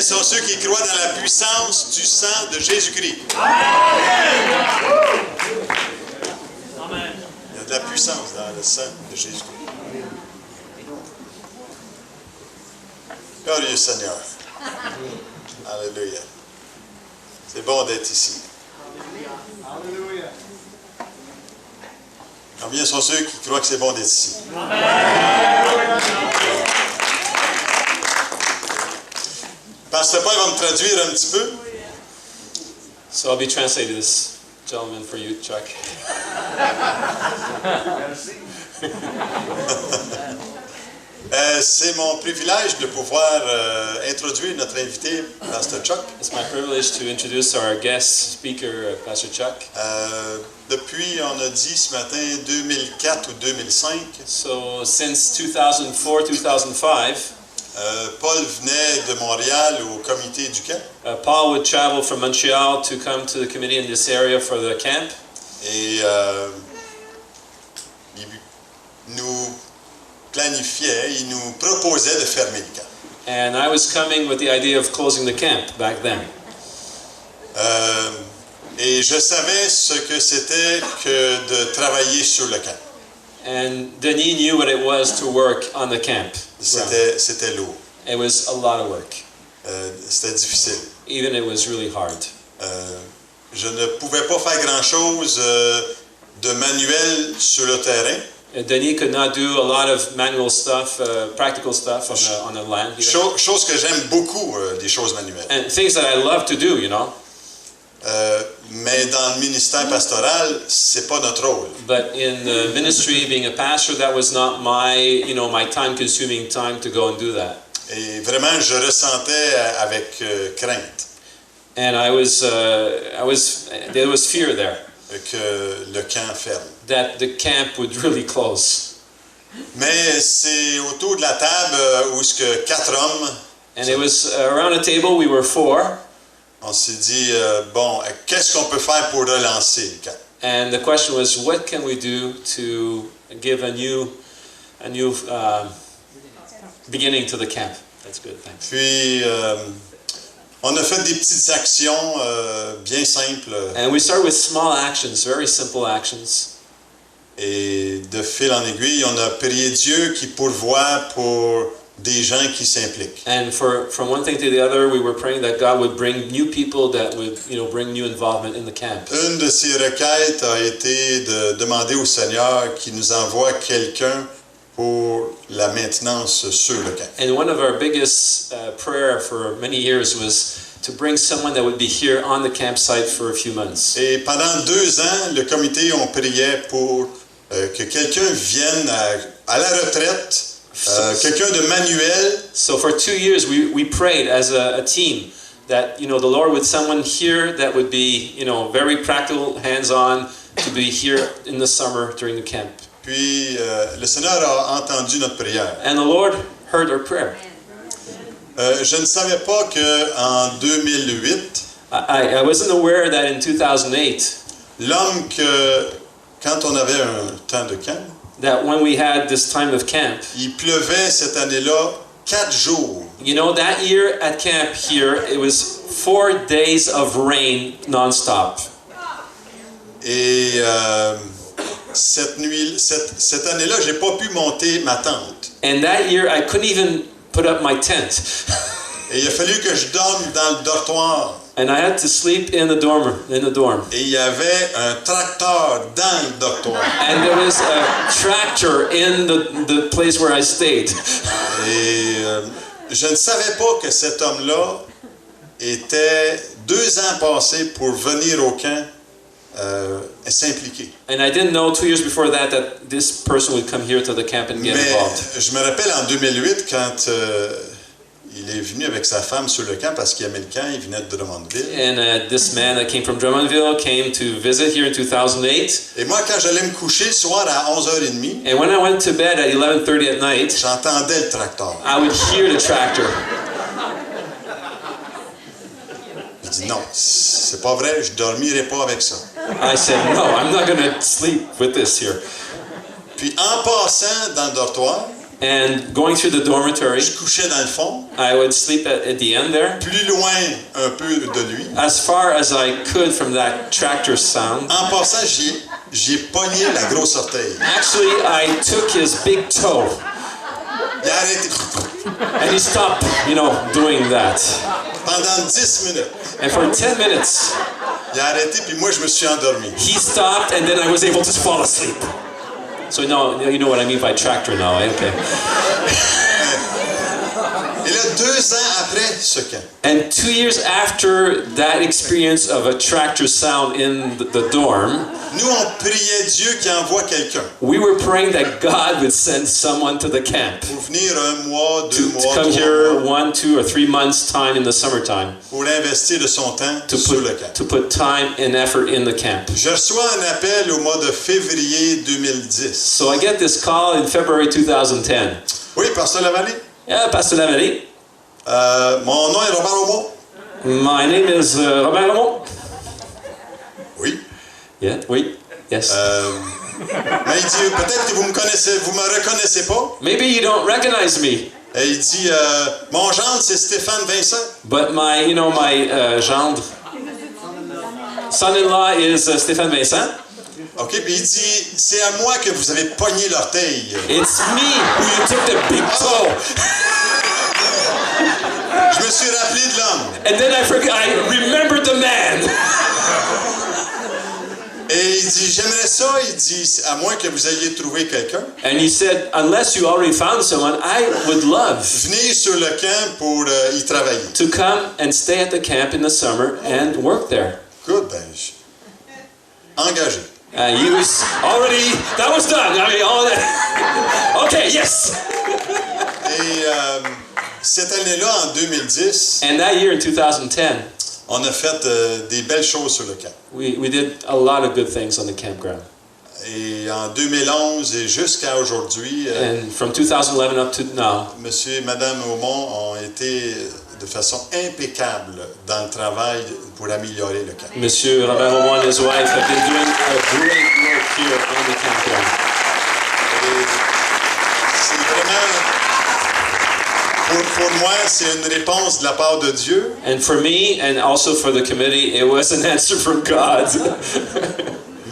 sont ceux qui croient dans la puissance du sang de Jésus-Christ. Amen. Il y a de la puissance dans le sang de Jésus-Christ. Glorieux Seigneur. Alléluia. C'est bon d'être ici. Alléluia. Combien sont ceux qui croient que c'est bon d'être ici? Pasteur Paul va me traduire un petit peu. So I'll be translating this, gentleman, for you, Chuck. C'est mon privilège de pouvoir introduire notre invité, Pasteur Chuck. It's my privilege to introduce our guest speaker, Pastor Chuck. Depuis, on a dit ce matin, 2004 ou 2005, So since 2004, 2005, Paul venait de Montréal au comité du camp. Paul would travel from Montreal to come to the committee in this area for the camp. Et il nous planifiait, il nous proposait de fermer le camp. And I was coming with the idea of closing the camp back then. Et je savais ce que c'était que de travailler sur le camp. And Denis knew what it was to work on the camp. C'était lourd. It was a lot of work. C'était difficile. Even it was really hard. Je ne pouvais pas faire grand-chose de manuel sur le terrain. Denis could not do a lot of manual stuff, practical stuff on the land here. Chose que j'aime beaucoup, des choses manuelles. And things that I love to do, you know. Mais dans le ministère pastoral, c'est pas notre rôle. But in the ministry, being a pastor, that was not my time-consuming time to go and do that. Et vraiment, je ressentais avec crainte And there was fear there que le camp ferme. that the camp would really close. Mais c'est autour de la table où ce que 4 hommes, And it was around a table. We were 4, on s'est dit, bon, qu'est-ce qu'on peut faire pour relancer le camp? and the question was, what can we do to give a new beginning to the camp? That's good, thanks. Puis, on a fait des petites actions bien simples. And we start with small actions, very simple actions. Et de fil en aiguille, on a prié Dieu qui pourvoit pour des gens qui s'impliquent. And from one thing to the other, we were praying that God would bring new people that would, bring new involvement in the camp. Une de ces requêtes a été de demander au Seigneur qu'il nous envoie quelqu'un pour la maintenance sur le camp. And one of our biggest prayer for many years was to bring someone that would be here on the campsite for a few months. Et pendant 2 ans, le comité, on priait pour que quelqu'un vienne à la retraite, quelqu'un de manuel. So for 2 years, we prayed as a team that, the Lord would someone here that would be, very practical, hands-on, to be here in the summer during the camp. Puis le Seigneur a entendu notre prière. And the Lord heard our prayer. Je ne savais pas qu'en 2008, I wasn't aware that in 2008, l'homme que, quand on avait un temps de camp, that when we had this time of camp, il pleuvait cette année-là 4 jours. that year at camp here, it was 4 days of rain nonstop. Et cette année-là, j'ai pas pu monter ma tente. And that year, I couldn't even put up my tent. Et il a fallu que je dorme dans le dortoir. And I had to sleep in the dorm. Et il y avait un tracteur dans le dortoir. And there was a tractor in the place where I stayed. Et je ne savais pas que cet homme-là était 2 ans passés pour venir au camp s'impliquer. And I didn't know 2 years before that this person would come here to the camp and get involved. Mais je me rappelle en 2008 quand il est venu avec sa femme sur le camp parce qu'il aimait le camp, il venait de Drummondville. And this man that came from Drummondville came to visit here in 2008. Et moi, quand j'allais me coucher le soir à 11h30, And when I went to bed at 11:30 at night, j'entendais le tracteur. I would hear the tractor. Je dis non, c'est pas vrai, je dormirai pas avec ça. I said, no, I'm not going to sleep with this here. Puis en passant dans le dortoir, And going through the dormitory, Je couchais dans le fond, I would sleep at the end there, plus loin un peu de lui. as far as I could from that tractor sound. En passant, j'ai pogné la grosse orteille. Actually, I took his big toe, Il a arrêté and he stopped, doing that. pendant 10 minutes. And for 10 minutes, Il a arrêté, puis moi, je me suis endormi. he stopped, and then I was able to fall asleep. So now you know what I mean by tractor now, eh? Okay. Et là, 2 ans après ce camp, And 2 years after that experience of a tractor sound in the dorm, nous, on priait Dieu qui envoie quelqu'un we were praying that God would send someone to the camp pour venir 1 mois, 2 to mois, come 3 here mois, 1, 2, or 3 months time in the summertime pour investir de son temps to sur le camp. put time and effort in the camp. Je reçois un appel au mois de février 2010. So I get this call in February 2010. Oui, Pasteur Lavallée. Yeah, Pastor Lavallée. Mon nom est Robert Aumont. My name is Robert Lamont. Oui. Yeah, oui, yes. Mais il dit, peut-être que vous me reconnaissez pas. Maybe you don't recognize me, Et il dit, mon gendre, c'est Stéphane Vincent. but my gendre, son-in-law is Stéphane Vincent. OK, puis il dit, c'est à moi que vous avez pogné l'orteil. It's me who you took the big toe. Je me suis rappelé de l'homme. And then I remembered the man. Et il dit, j'aimerais ça. Il dit, à moins que vous ayez trouvé quelqu'un. And he said, unless you already found someone, I would love Venez sur le camp pour y travailler. to come and stay at the camp in the summer and work there. Good, engagé. He was already, that was done. I mean, all that. Okay, yes. Et cette année-là, en 2010, And that year in 2010, on a fait des belles choses sur le camp. we did a lot of good things on the campground. Et en 2011 et jusqu'à aujourd'hui, And from 2011 up to now, Monsieur et Madame Aumont ont été de façon impeccable dans le travail pour améliorer le camp. Monsieur Robert Aumont and his wife have been doing a great work here on the campground. Et c'est vraiment, pour moi, c'est une réponse de la part de Dieu. And for me, and also for the committee, it was an answer from God.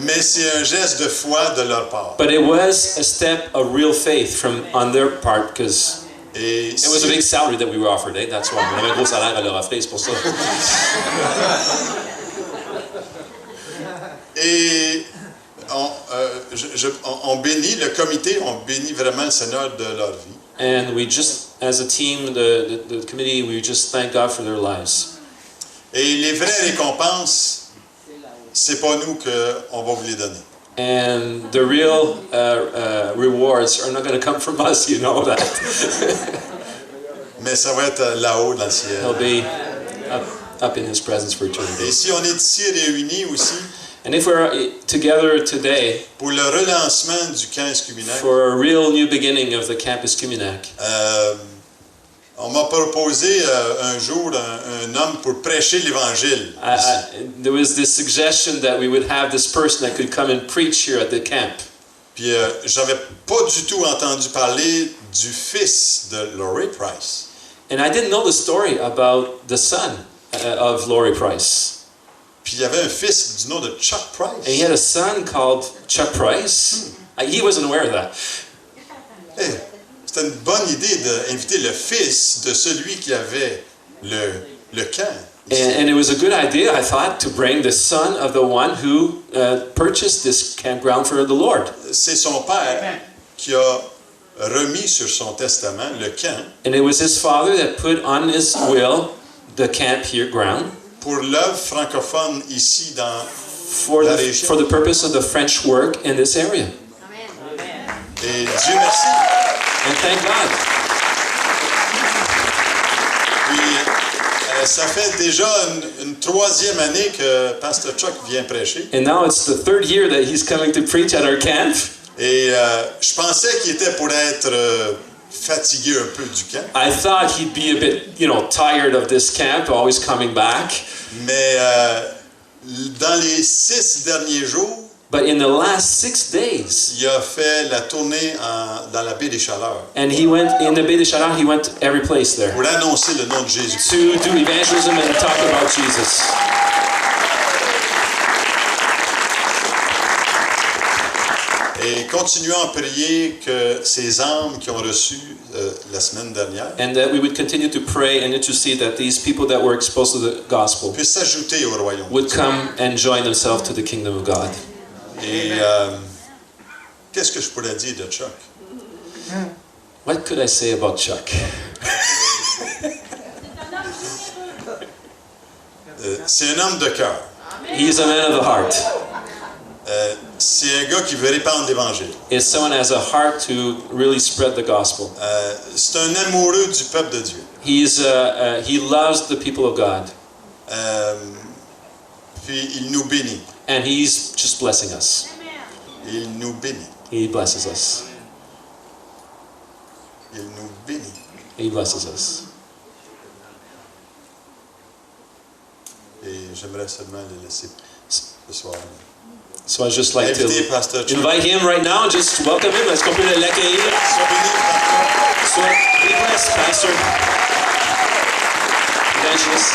Mais c'est un geste de foi de leur part. But it was a step of real faith on their part, because Et it was a big salary that we were offered, eh? That's why. On avait un gros salaire à leur offrir, c'est pour ça. Et on bénit, le comité, on bénit vraiment le Seigneur de leur vie. And we just, as a team, the committee, we just thank God for their lives. Et les vraies récompenses, c'est pas nous qu'on va vous les donner. And the real rewards are not going to come from us, you know that. Mais ça va être là-haut dans le ciel. They'll be up in His presence for eternity. Et si on est ici réunis aussi And if we're together today pour le relancement du camp Escuminac, for a real new beginning of the Campus Cuminac, on m'a proposé un jour un homme pour prêcher l'Évangile. there was this suggestion that we would have this person that could come and preach here at the camp. Puis j'avais pas du tout entendu parler du fils de Laurie Price. And I didn't know the story about the son of Laurie Price. Puis il y avait un fils du nom de Chuck Price. And he had a son called Chuck Price. He wasn't aware of that. Hey, c'était une bonne idée d'inviter le fils de celui qui avait le camp. And it was a good idea, I thought, to bring the son of the one who purchased this campground for the Lord. C'est son père qui a remis sur son testament le camp And it was his father that put on his will the camp here ground pour l'œuvre francophone ici dans for the purpose of the French work in this area. Et Dieu merci. And thank God. Puis ça fait déjà une troisième année que Pasteur Chuck vient prêcher. And now it's the third year that he's coming to preach at our camp. Et je pensais qu'il était pour être fatigué un peu du camp. I thought he'd be a bit, tired of this camp, always coming back. Mais dans les 6 derniers jours, But in the last 6 days, il a fait la tournée dans la baie des Chaleurs and he went in the Baie des Chaleurs, he went every place there pour annoncer le nom de Jésus. to do evangelism and talk about Jesus. Et continuons à prier que ces âmes qui ont reçu la semaine dernière And that we would continue to pray and intercede that these people that were exposed to the gospel puissent s'ajouter au royaume. would come and join themselves to the kingdom of God. Et qu'est-ce que je pourrais dire de Chuck? What could I say about Chuck? C'est un homme de cœur. He's a man of the heart. C'est un gars qui veut répandre l'Évangile. It's someone who has a heart to really spread the gospel. C'est un amoureux du peuple de Dieu. He loves the people of God. Puis il nous bénit. And he's just blessing us. Il nous bénit. He blesses us. Il nous bénit. He blesses us. Et j'aimerais seulement le laisser ce soir. So I just like to Invitez Pasteur Chuck. invite him right now. Just welcome him. Est-ce qu'on peut l'accueillir? Sois béni, Pasteur. So be blessed, Pastor. Evangelist.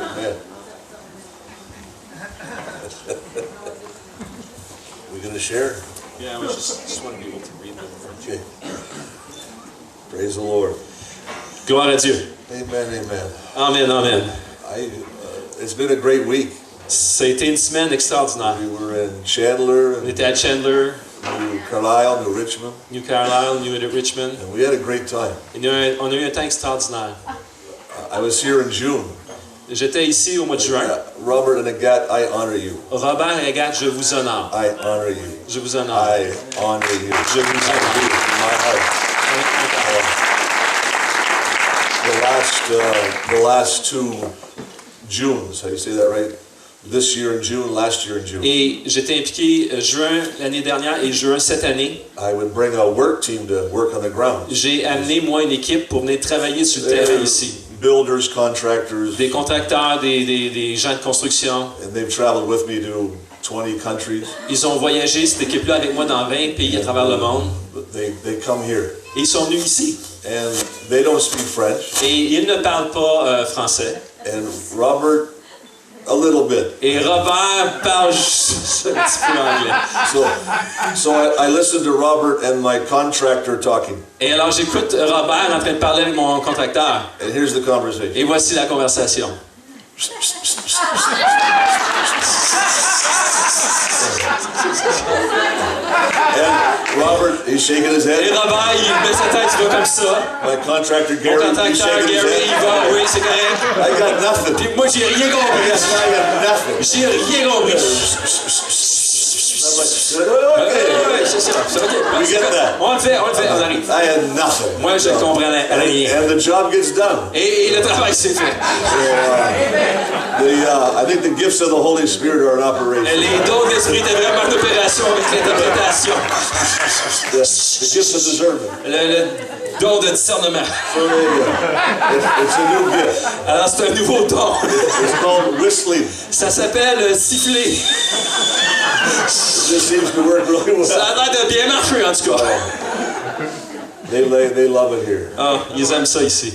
Amen. We gonna share? Yeah, we just want people to read them. Okay. Praise the Lord. Gloire à Dieu. Amen, amen. Amen, amen. It's been a great week. Ça a été une semaine extraordinaire. We were in Chandler, On était à Chandler, New Carlisle, New Richmond, New Carlisle, New Richmond. and we had a great time. On a eu un temps extraordinaire. I was here in June. J'étais ici au mois de juin. Robert and Agathe, I honor you. Robert et Agathe, je vous honore. I honor you. Je vous honore. I honor you. Je vous honore. My heart. The last 2 Junes, how do you say that right? This year in June, last year in June. Et j'étais impliqué juin l'année dernière et juin cette année. I would bring a work team to work on the ground. J'ai amené moi une équipe pour venir travailler sur le terrain ici. Builders, contractors, Des contracteurs, des gens de construction. and they've traveled with me to 20 countries. Ils ont voyagé cette équipe-là avec moi dans 20 pays à travers le monde. But they come here, Et ils sont venus ici. and they don't speak French. Et ils ne parlent pas français. And Robert, a little bit. Et Robert parle juste un petit peu anglais. So I listened to Robert and my contractor talking, Et alors j'écoute Robert en train de parler avec mon contracteur. and here's the conversation. Et voici la conversation. And Robert, he's shaking his Et head. Robert, il met sa tête, il va comme ça. My contractor Mon Gary, he's contracteur shaking his Gary, il head. va, oui, c'est correct. I got nothing. Puis moi, j'ai rien I compris. got nothing. J'ai rien compris. I'm like, okay. C'est ça, c'est ok. We get that. On le fait, on arrive. I had nothing. Moi, je ne comprends rien. And the job gets done. Et le travail s'est fait. I think the gifts of the Holy Spirit are in operation. Les dons d'esprit étaient vraiment en opération avec l'interprétation. The gifts of discernment. Le don de discernement. So it's a new gift. Alors, c'est un nouveau don. It's called whistling. Ça s'appelle siffler. It just seems to work really Ça well. a l'air de bien marcher, en tout cas. They love it here. Ah, ils aiment ça ici.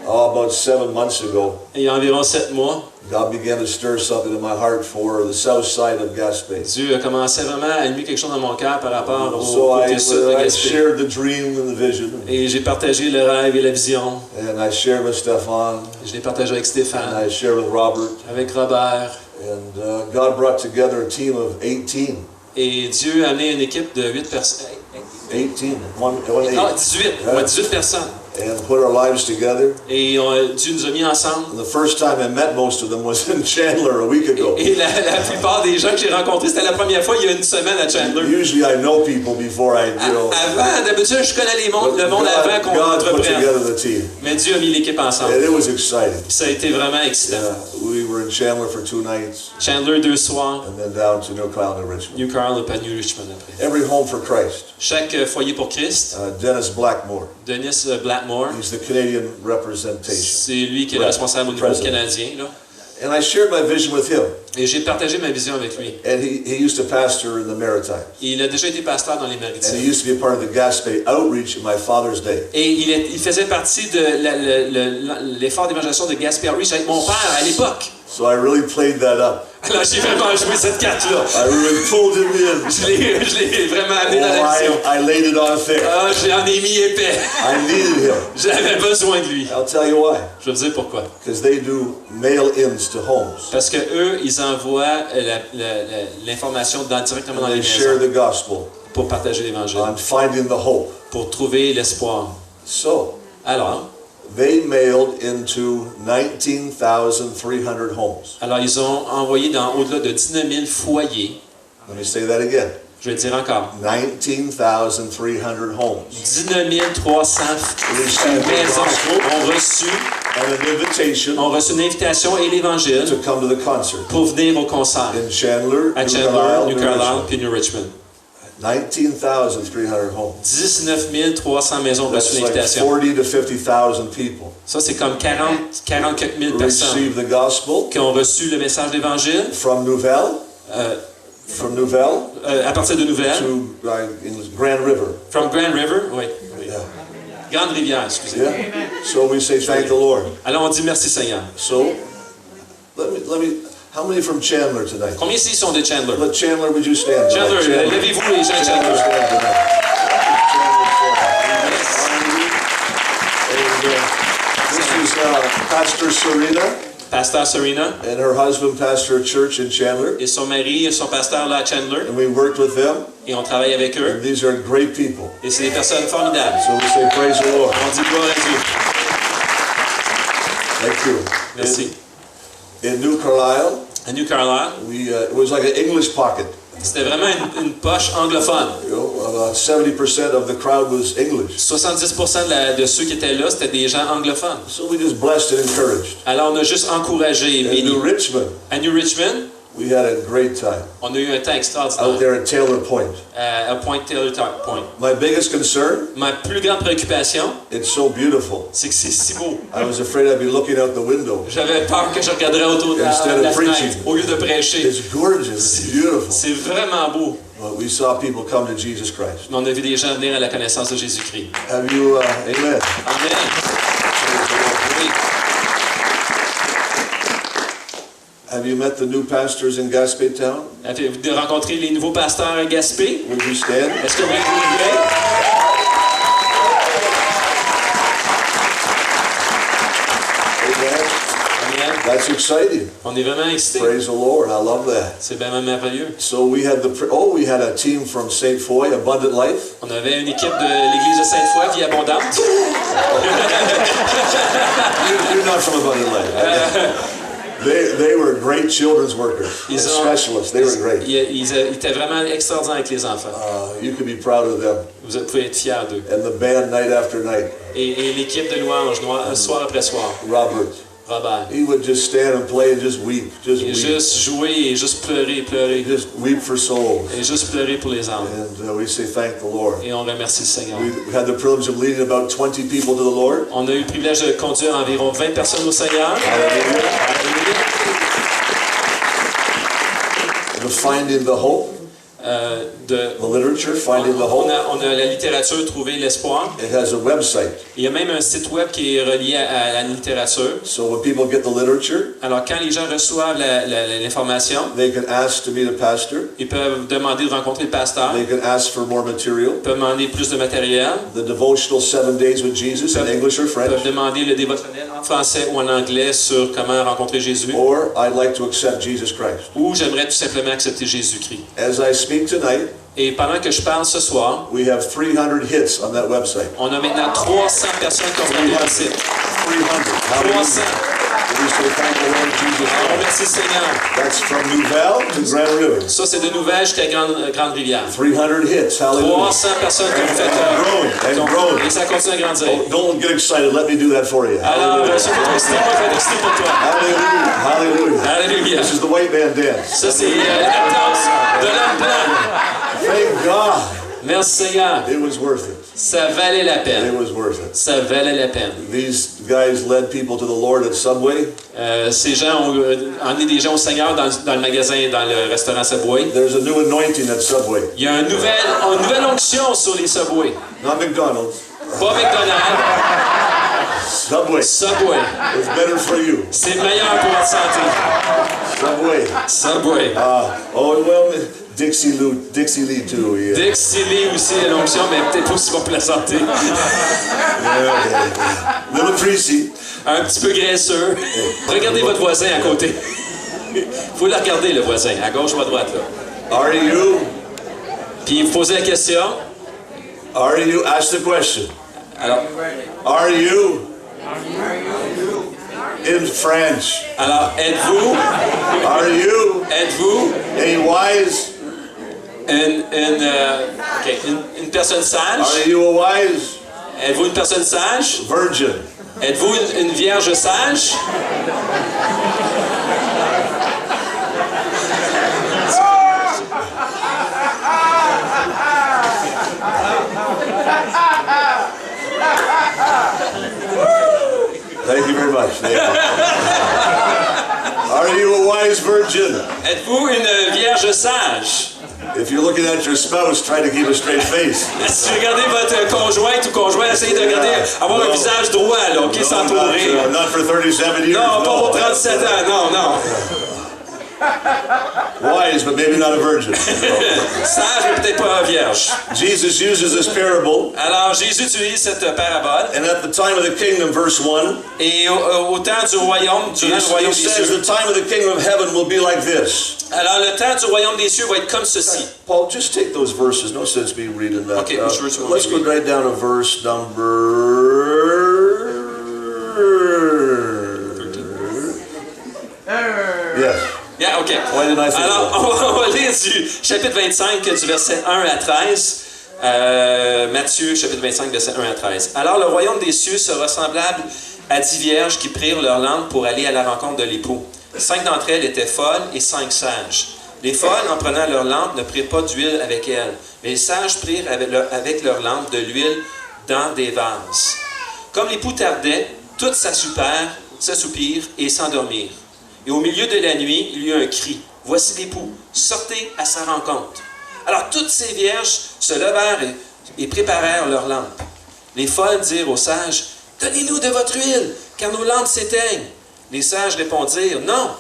About 7 months ago, Et il y a environ 7 mois, God began to stir something in my heart for the south side of Gaspé. Dieu a commencé vraiment à allumer quelque chose dans mon cœur par rapport au So côté sud de I Gaspé. shared the dream and the vision, Et j'ai partagé le rêve et la vision. and I shared with Stefan, Je l'ai partagé avec and Stéphane, I shared with Robert, avec Robert. and God brought together a team of 18. Et Dieu a amené une équipe de 8 personnes. 18, one Non, 8, 18. Ouais, 18 personnes. and put our lives together. Et Dieu nous a mis ensemble. And the first time I met most of them was in Chandler a week ago. Et la plupart des gens que j'ai rencontrés, c'était la première fois il y a une semaine à Chandler. Usually I know people before I, Avant, d'habitude, je connais le monde avant qu'on God put entreprenne. together the team. Mais Dieu a mis l'équipe ensemble. And it was exciting. Ça a été vraiment excitant. We were in Chandler for 2 nights, Chandler 2 soirs, and then down to New Carlisle and Richmond. New Carlisle et New Richmond après. Every home for Christ. Chaque foyer pour Christ, Dennis Blackmore. Denis Matt Moore. He's the Canadian representation. C'est lui qui est le responsable au niveau President. canadien, là. And I shared my vision with him. Et j'ai partagé ma vision avec lui. And he used to pastor in the Maritimes. Il a déjà été pasteur dans les And Maritimes. he used to be a part of the Gaspé outreach in my father's day. Et il faisait partie de l'effort d'évangélisation de Gaspé Outreach avec mon père à l'époque. So I really played that up. Alors j'ai vraiment joué cette carte-là. I really pulled him in. Je l'ai vraiment amené dans la vision. I laid it on thick. Ah, j'en ai mis épais. I needed him. J'avais besoin de lui. I'll tell you why. Je vais vous dire pourquoi. Because they do mail-ins to homes. Parce que eux, ils envoient l'information directement dans And les they share maisons the gospel pour partager l'évangile, on finding the hope. pour trouver l'espoir. So, Alors, they mailed into 19,300 homes. ils ont envoyé dans au-delà de 19 000 foyers. Let me say that again. Je vais le dire encore. 19,300 homes. 19 300 maisons ont reçu une invitation et l'évangile to come to the concert pour venir au concert in Chandler, à New Chandler, Carlisle, New New Carlisle Richmond. puis New Richmond. 19,300 homes. 19 300 maisons ont reçu That's like l'invitation. 40 to 50,000 people Ça, c'est comme 40 quelques mille who personnes received the gospel qui ont reçu le message d'évangile from Nouvelle, à partir de Nouvelle, to Grand River. from Grand River, oui. Yeah. Grande Rivière, excusez. Yeah. So we say thank the Lord. Alors on dit merci Seigneur. So let me. How many from Chandler tonight? Combien ici sont de Chandler? Let Chandler, would you stand? tonight? Chandler, levez-vous les gens de Chandler, Chandler. stand tonight. This is Pastor Serena Pasteur Serena and her husband pastor a church in Chandler, et son mari et son pasteur là à Chandler. and we worked with them. Et on travaille avec eux. And these are great people. Et c'est des personnes formidables. So we say praise the Lord. On dit gloire à Dieu. Thank you. Merci. In New Carlisle, À New Carlisle, it was like an English pocket. c'était vraiment une poche anglophone. You know, about 70% of the crowd was English. 70% de ceux qui étaient là, c'était des gens anglophones. So we just blessed and encouraged. Alors on a juste encouragé et In béni. New Richmond, À New Richmond, we had a great time on a eu un temps out extraordinaire there at Taylor Point. à Point Taylor Point. My biggest concern, Ma plus grande préoccupation, it's so beautiful. c'est que c'est si beau. I was afraid I'd be looking out the window. J'avais peur que je regarderais autour de Instead la of fenêtre preaching. au lieu de prêcher. It's gorgeous, it's beautiful. C'est vraiment beau. But we saw people come to Jesus Christ. On a vu des gens venir à la connaissance de Jésus-Christ. Have you, amen. Amen. Oui. Have you met the new pastors in Gaspé Town? Avez-vous rencontré les nouveaux pasteurs à Gaspé? Would you stand? Est-ce que vous voulez vous lever? Amen. Amen. That's exciting. On est vraiment excités. Praise the Lord. I love that. C'est vraiment merveilleux. So we had we had a team from St. Foy, Abundant Life. On avait une équipe de l'église de Sainte-Foy, Vie Abondante. You're not from Abundant Life. They were great children's workers, specialists. They were great. Ils étaient vraiment extraordinaires avec les enfants. You could be proud of them. Vous pouvez être fiers d'eux. And the band night after night. Et l'équipe de louanges, soir après soir. Robert. He would just stand and play and just weep. Et juste jouer et juste pleurer, pleurer. Just weep for souls. Et juste pleurer pour les âmes. And we say thank the Lord. Et on remercie le Seigneur. We had the privilege of leading about 20 people to the Lord. On a eu le privilège de conduire environ 20 personnes au Seigneur. Hallelujah. The Finding the Hope. The literature, Finding the Hope. On a la littérature, Trouver l'espoir. It has a website. Il y a même un site web qui est relié à la littérature. So when people get the literature, alors quand les gens reçoivent l'information, they can ask to meet a pastor. Ils peuvent demander de rencontrer le pasteur. They can ask for more material. Ils peuvent demander plus de matériel. The devotional 7 days with Jesus in English or French. Ils peuvent demander le dévotionnel en français ou en anglais sur comment rencontrer Jésus. Or I'd like to accept Jesus Christ. Ou j'aimerais tout simplement accepter Jésus-Christ. As I speak tonight, et pendant que je parle ce soir, we have 300 hits on that website. On a maintenant 300 personnes qui ont regardé le site. 300. We say thank the Lord Jesus Christ. On remercie le Seigneur. That's from Nouvelle to Grand River. Ça, c'est de Nouvelle jusqu'à Grande Rivière. 300 hits. Hallelujah. 300 personnes qui ont fait growing. Et ça continue à grandir. Oh, don't get excited. Let me do that for you. Alors, je suis pas excité, moi, je vais être excité pour toi. Hallelujah. Hallelujah. Hallelujah. This is the white man dance. Ça, c'est la danse de l'homme blanc. Thank God. Merci Seigneur. It was worth it. Ça valait la It peine. was worth it. Ça valait la peine. These guys led people to the Lord at Subway. Ces gens ont emmené des gens au Seigneur dans le magasin, dans le restaurant Subway. There's a new anointing at Subway. Il y a une nouvelle onction sur les Subway. Not McDonald's. Pas McDonald's, Subway. Subway. It's better for you. C'est meilleur pour votre santé. Subway. Subway. Oh, well, Dixie Lee too. Yeah. Dixie Lee aussi a l'onction, mais peut-être pas aussi bon pour la santé. Little Tracy. Un petit peu graisseux. Regardez votre voisin à côté. Faut le regarder, le voisin, à gauche ou à droite, là. Are you? Puis vous posez la question. Are you? Ask the question. Alors, Are you? In French. alors êtes-vous Are you a wise? Une personne sage? Are you a wise Êtes-vous une personne sage? virgin? Êtes-vous une vierge sage? Thank you very much. Thank you. Are you a wise virgin? Êtes-vous une vierge sage? If you're looking at your spouse, try to keep a straight face. Si vous regardez votre conjointe ou conjoint, essayez de regarder, avoir un visage droit, là, ok, sans trop rire. Not for 37 years. Non, pas pour 37 ans, non. Wise, but maybe not a virgin. Sage, mais peut-être pas vierge. Jesus uses this parable, Alors, Jésus utilise cette parabole, and at the time of the kingdom, verse 1, et au temps du royaume, durant le royaume he des says cieux, the time of the kingdom of heaven will be like this. alors le temps du royaume des cieux va être comme ceci. Paul, just take those verses. No sense me reading that. Okay, which verse will let's we go read? right down to verse number 13. Yes. Yeah, OK. Why didn't I say Alors, that? on va lire du chapitre 25, du verset 1 à 13. Matthieu, chapitre 25, verset 1 à 13. Alors, le royaume des cieux sera semblable à 10 vierges qui prirent leur lampe pour aller à la rencontre de l'époux. 5 d'entre elles étaient folles et 5 sages. Les folles, en prenant leur lampe, ne prirent pas d'huile avec elles, mais les sages prirent avec leur lampe de l'huile dans des vases. Comme l'époux tardait, toutes s'assoupirent et s'endormirent. Et au milieu de la nuit, il y eut un cri. « Voici l'époux, sortez à sa rencontre. » Alors toutes ces vierges se levèrent et préparèrent leurs lampes. Les folles dirent aux sages, « Donnez-nous de votre huile, car nos lampes s'éteignent. » Les sages répondirent, « Non,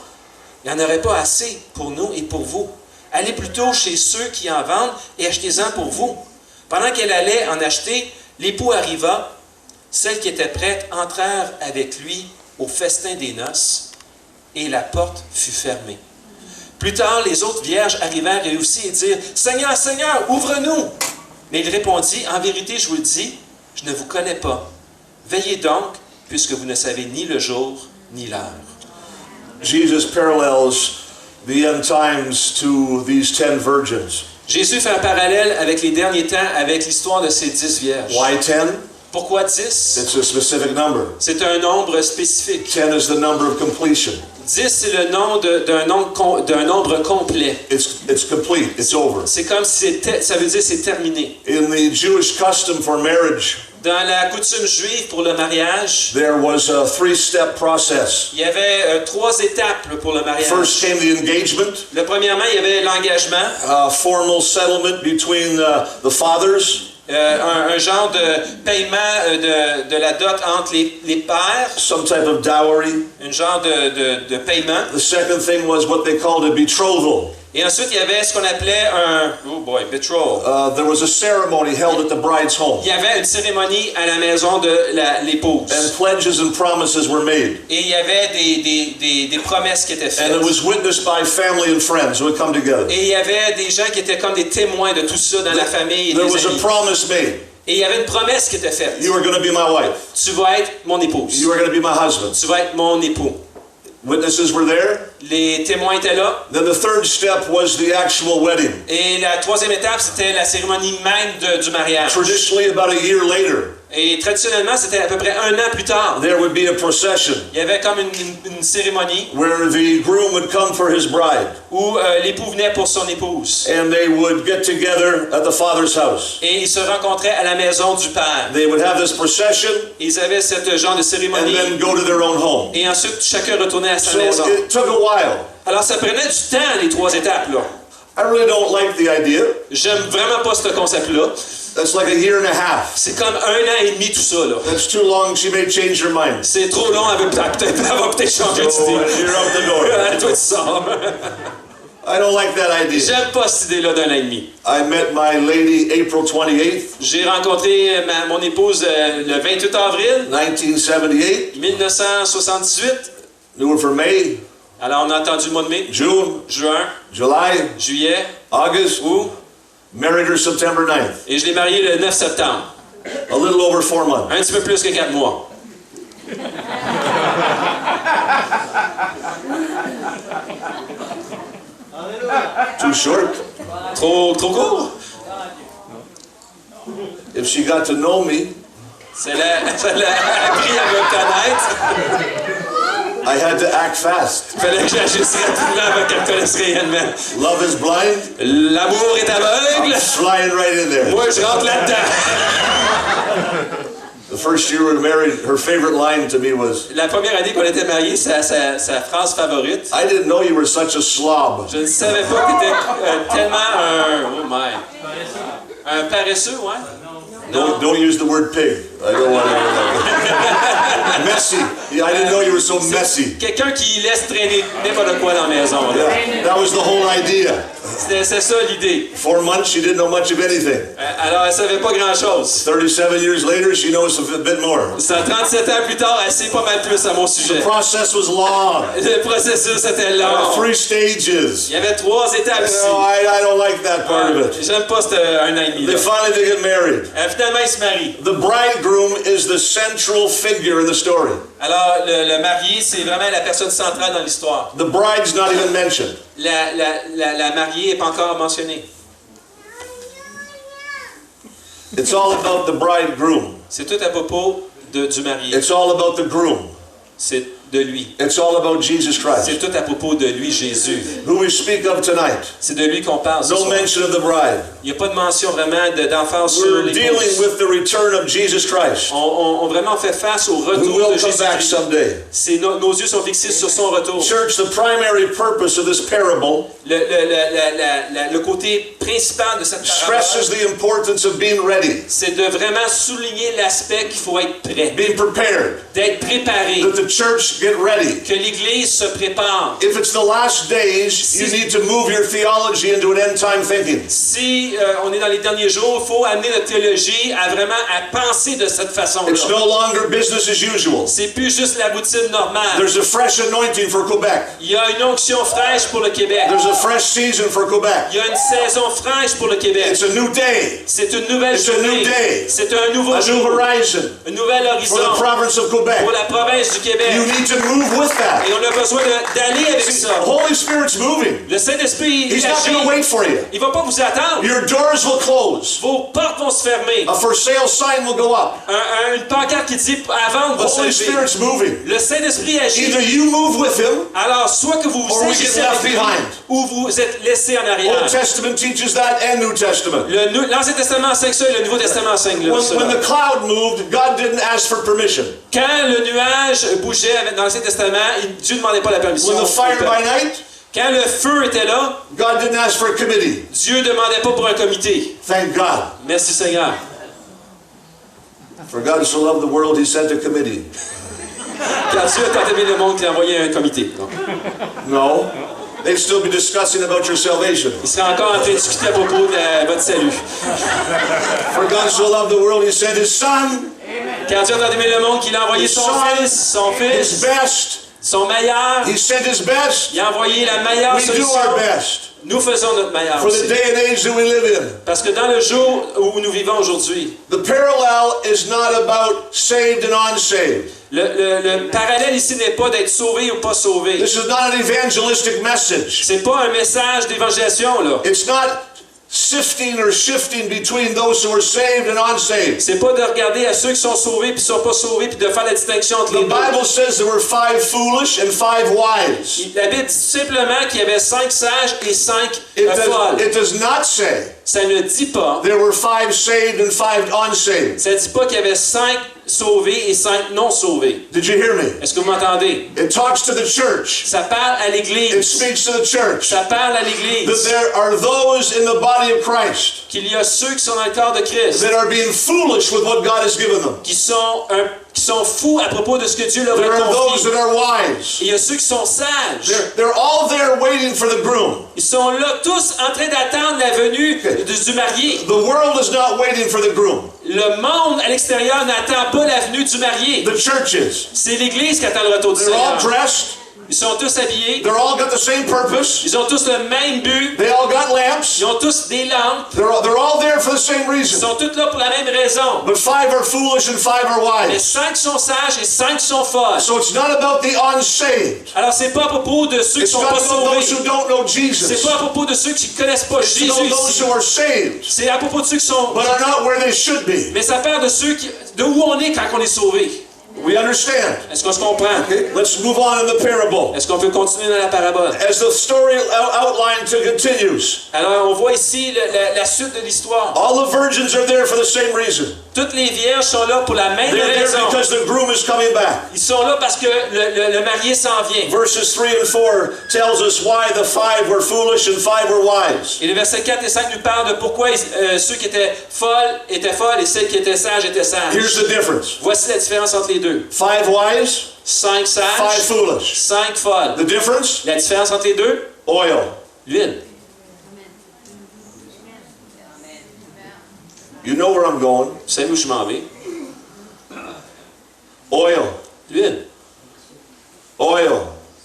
il n'y en aurait pas assez pour nous et pour vous. Allez plutôt chez ceux qui en vendent et achetez-en pour vous. » Pendant qu'elle allait en acheter, l'époux arriva. Celles qui étaient prêtes entrèrent avec lui au festin des noces, et la porte fut fermée. Plus tard, les autres vierges arrivèrent eux aussi et dirent, « Seigneur, Seigneur, ouvre-nous! » Mais il répondit, « En vérité, je vous le dis, je ne vous connais pas. Veillez donc, puisque vous ne savez ni le jour ni l'heure. » Jesus parallels the end times to these 10 virgins. Jésus fait un parallèle avec les derniers temps, avec l'histoire de ces 10 vierges. Why 10? Pourquoi 10? It's a specific number. C'est un nombre spécifique. 10 is the number of completion. 10, c'est le nom d'un nombre complet. It's complete. It's over. C'est comme si ça veut dire c'est terminé. In the Jewish custom for marriage, Dans la coutume juive pour le mariage, there was a 3-step process. il y avait 3 étapes pour le mariage. First came the engagement, Premièrement, il y avait l'engagement, formal settlement between the fathers, un genre de paiement de la dot entre les pères, some type of dowry. un genre de paiement. The second thing was what they called a betrothal. Et ensuite, il y avait ce qu'on appelait un betrothal. There was a ceremony held at the bride's home, Il y avait une cérémonie à la maison de l'épouse. and pledges and promises were made. Et il y avait des promesses qui étaient faites. And it was witnessed by family and friends who would come together. Et il y avait des gens qui étaient comme des témoins de tout ça dans la famille et There des was a amis. promise made. Et il y avait une promesse qui était faite. You are going to be my wife. Tu vas être mon épouse. You are going to be my husband. Tu vas être mon époux. Witnesses were there. Les témoins étaient là. Then the third step was the actual wedding. Et la troisième étape, c'était la cérémonie même du mariage. Traditionally, about a year later, Et traditionnellement, c'était à peu près 1 an plus tard. there would be a procession Il y avait comme une cérémonie where the groom would come for his bride, où l'époux venait pour son épouse. and they would get together at the father's house. Et ils se rencontraient à la maison du père. They would have this procession Ils avaient ce genre de and cérémonie. then go to their own home. Et ensuite, chacun retournait à sa So maison. it took a while. Alors, ça prenait du temps, les 3 étapes, là. I really don't like the idea. J'aime vraiment pas ce concept-là. That's like a year and a half. C'est comme 1 an et demi, tout ça, là. That's too long. She may change her mind. C'est trop long, elle va peut-être changer So d'idée. you're out the door. Toi, tu sors. I don't like that idea. J'aime pas cette idée-là d'1 an et demi. I met my lady April 28th, J'ai rencontré mon épouse le 28 avril 1978. 1978. Knew her for May, Alors, on a entendu le mois de mai, June, juin, July, juillet, August. août. Married her September 9th. Et je l'ai mariée le 9 septembre. A little over 4 months. Un petit peu plus que 4 mois. Too short. Trop court. If she got to know me, Ça l'a appris à me connaître. I had to act fast. Il fallait que j'agisse rapidement avant qu'elle me connaisse réellement. Love is blind. L'amour est aveugle. Flying right in there. Moi, je rentre là-dedans. The first year we were married, her favorite line to me was, La première année qu'on était mariés, sa phrase favorite. I didn't know you were such a slob. Je ne savais pas que tu étais tellement un paresseux, ouais. Don't use the word pig. I don't want to. Messy. Yeah, I didn't know you were so messy. Quelqu'un qui laisse traîner n'importe quoi dans la maison. Là. Yeah, that was the whole idea. C'est ça l'idée. 4 months, she didn't know much of anything. Alors, elle savait pas grand-chose. 37 years later, she knows a bit more. 37 ans plus tard, elle sait pas mal plus à mon sujet. The process was long. Le processus était long. 3 stages. Il y avait 3 étapes ici. No, I don't like that part of it. J'aime pas ce 1 an et demi. They finally they get married. Finalement, ils se marient. The bridegroom is the central figure in the story. Alors, le marié, c'est vraiment la personne centrale dans l'histoire. The bride's not even mentioned. La mariée n'est pas encore mentionnée. It's all about the bridegroom. C'est tout à propos du marié. It's all about the groom. C'est de lui. It's all about Jesus C'est Christ, tout à propos de lui, Jésus. who we speak of tonight. C'est de lui qu'on parle ce No soir. mention of the bride. Il n'y a pas de mention vraiment d'emphase sur We're l'épouse. dealing with the return of Jesus Christ, On vraiment fait face au who retour will de come back Jésus. someday. Nos yeux sont fixés sur son retour. Church, the primary purpose of this parable Le côté principal de cette stresses parabole, the importance of being ready, c'est de vraiment souligner l'aspect qu'il faut être prêt, being prepared, d'être préparé, that the church get ready. que l'Église se prépare. If it's the last days, you need to move your theology into an end-time thinking. Si on est dans les derniers jours, il faut amener notre théologie à vraiment à penser de cette façon-là. It's no longer business as usual. C'est plus juste la routine normale. There's a fresh anointing for Quebec. Il y a une onction fraîche pour le Québec. There's a fresh season for Quebec. Il y a une saison fraîche pour le Québec. It's a new day, C'est une nouvelle It's a new journée. day. C'est un nouveau a new jour. horizon Un nouvel for horizon the province of Quebec. pour la province du Québec. You need to move with that. Et on a besoin d'aller avec The ça. Holy Spirit's moving. Le Saint-Esprit He's not agit. going to wait for you. Il ne va pas vous attendre. Your doors will close. Vos portes vont se fermer. A for sale sign will go up. Une pancarte qui dit à vendre va se Holy lever. Spirit's moving. Le Saint-Esprit agit. Either you move with him, Alors, soit que vous vous or we get agissez left avec lui, behind. ou vous êtes laissé en arrière. Old Testament teaches that and New Testament. L'Ancien Testament enseigne ça et le Nouveau Testament enseigne ça. When the cloud moved, God didn't ask for permission. Quand le nuage bougeait dans l'Ancien Testament, Dieu ne demandait pas la permission. When the fire by night, Quand le feu était là, God didn't ask for a committee. Dieu ne demandait pas pour un comité. Thank God. Merci Seigneur. For God so loved the world, He sent a committee. Car Dieu a tant aimé le monde qu'il a envoyé un comité. Donc, No. They'd still be discussing about your salvation. il serait encore en train de discuter à propos de votre salut. For God so loved the world, He sent His Son, Car Dieu a tant aimé le monde qu'il a envoyé son His fils, best. son meilleur. He sent His best. Il a envoyé la meilleure We do solution. our best Nous faisons notre meilleur for the aussi. day and age that we live in. Parce que dans le jour où nous vivons aujourd'hui, The parallel is not about saved and unsaved. le parallèle ici n'est pas d'être sauvé ou pas sauvé. This is not an evangelistic message. C'est pas un message d'évangélisation, là. It's not sifting or shifting between those who are saved and unsaved. C'est pas de regarder à ceux qui sont sauvés puis qui sont pas sauvés puis de faire la distinction entre les The deux. Bible says there were 5 foolish and 5 wise. La Bible dit simplement qu'il y avait 5 sages et 5 folles. It does not say Ça ne dit pas. there were 5 saved and 5 unsaved. Ça ne dit pas qu'il y avait 5 sauvés et 5 non sauvés. Did you hear me? Est-ce que vous m'entendez? It talks to the church. Ça parle à It l'Église. speaks to the church. Ça parle à That l'Église. there are those in the body of Christ Qu'il y a ceux qui sont dans le corps de Christ. that are being foolish with what God has given them. Qui sont fous à propos de ce que Dieu leur There a are those confié. that are wise. Et il y a ceux qui sont sages. They're all there waiting for the groom. Ils sont là tous en train d'attendre la venue du marié. The world is not waiting for the groom. Le monde à l'extérieur n'attend pas la venue du marié. The church is. C'est l'Église qui attend le retour du They're all Seigneur. dressed. Ils sont tous habillés. They're all got the same purpose. Ils ont tous le même but. They all got lamps. Ils ont tous des lampes. They're all there for the same Ils reason. sont tous là pour la même raison. But 5 are foolish and 5 are Mais wise. 5 sont sages et 5 sont folles. So it's not about the unsaved. Alors c'est pas à propos de ceux qui It's sont not pas about those sauvés. who don't know C'est Jesus. pas à propos de ceux qui ne connaissent pas It's Jésus about those ici. who are saved, C'est à propos de ceux qui sont... but are not where they should be. Mais ça parle de ceux qui... de où on est quand on est sauvé. We understand. Est-ce qu'on se comprend? Okay, let's move on in the parable. Est-ce qu'on peut continuer dans la parabole? As the story outline continues, Alors on voit ici la suite de l'histoire. all the virgins are there for the same reason. Toutes les vierges sont là pour la même They're there raison. because the groom is coming back. Ils sont là parce que le marié s'en vient. Verses 3 and 4 tells us why the 5 were foolish and 5 were wise. Et les versets 4 et 5 nous parlent de pourquoi ceux qui étaient folles et celles qui étaient sages étaient sages. Here's the difference. Voici la différence entre les deux. 5 wise, 5 5 sages, foolish. 5 folles. The difference? La différence entre les deux? Oil. L'huile. You know where I'm going. Vous savez où je m'en vais? Oil. L'huile. Oil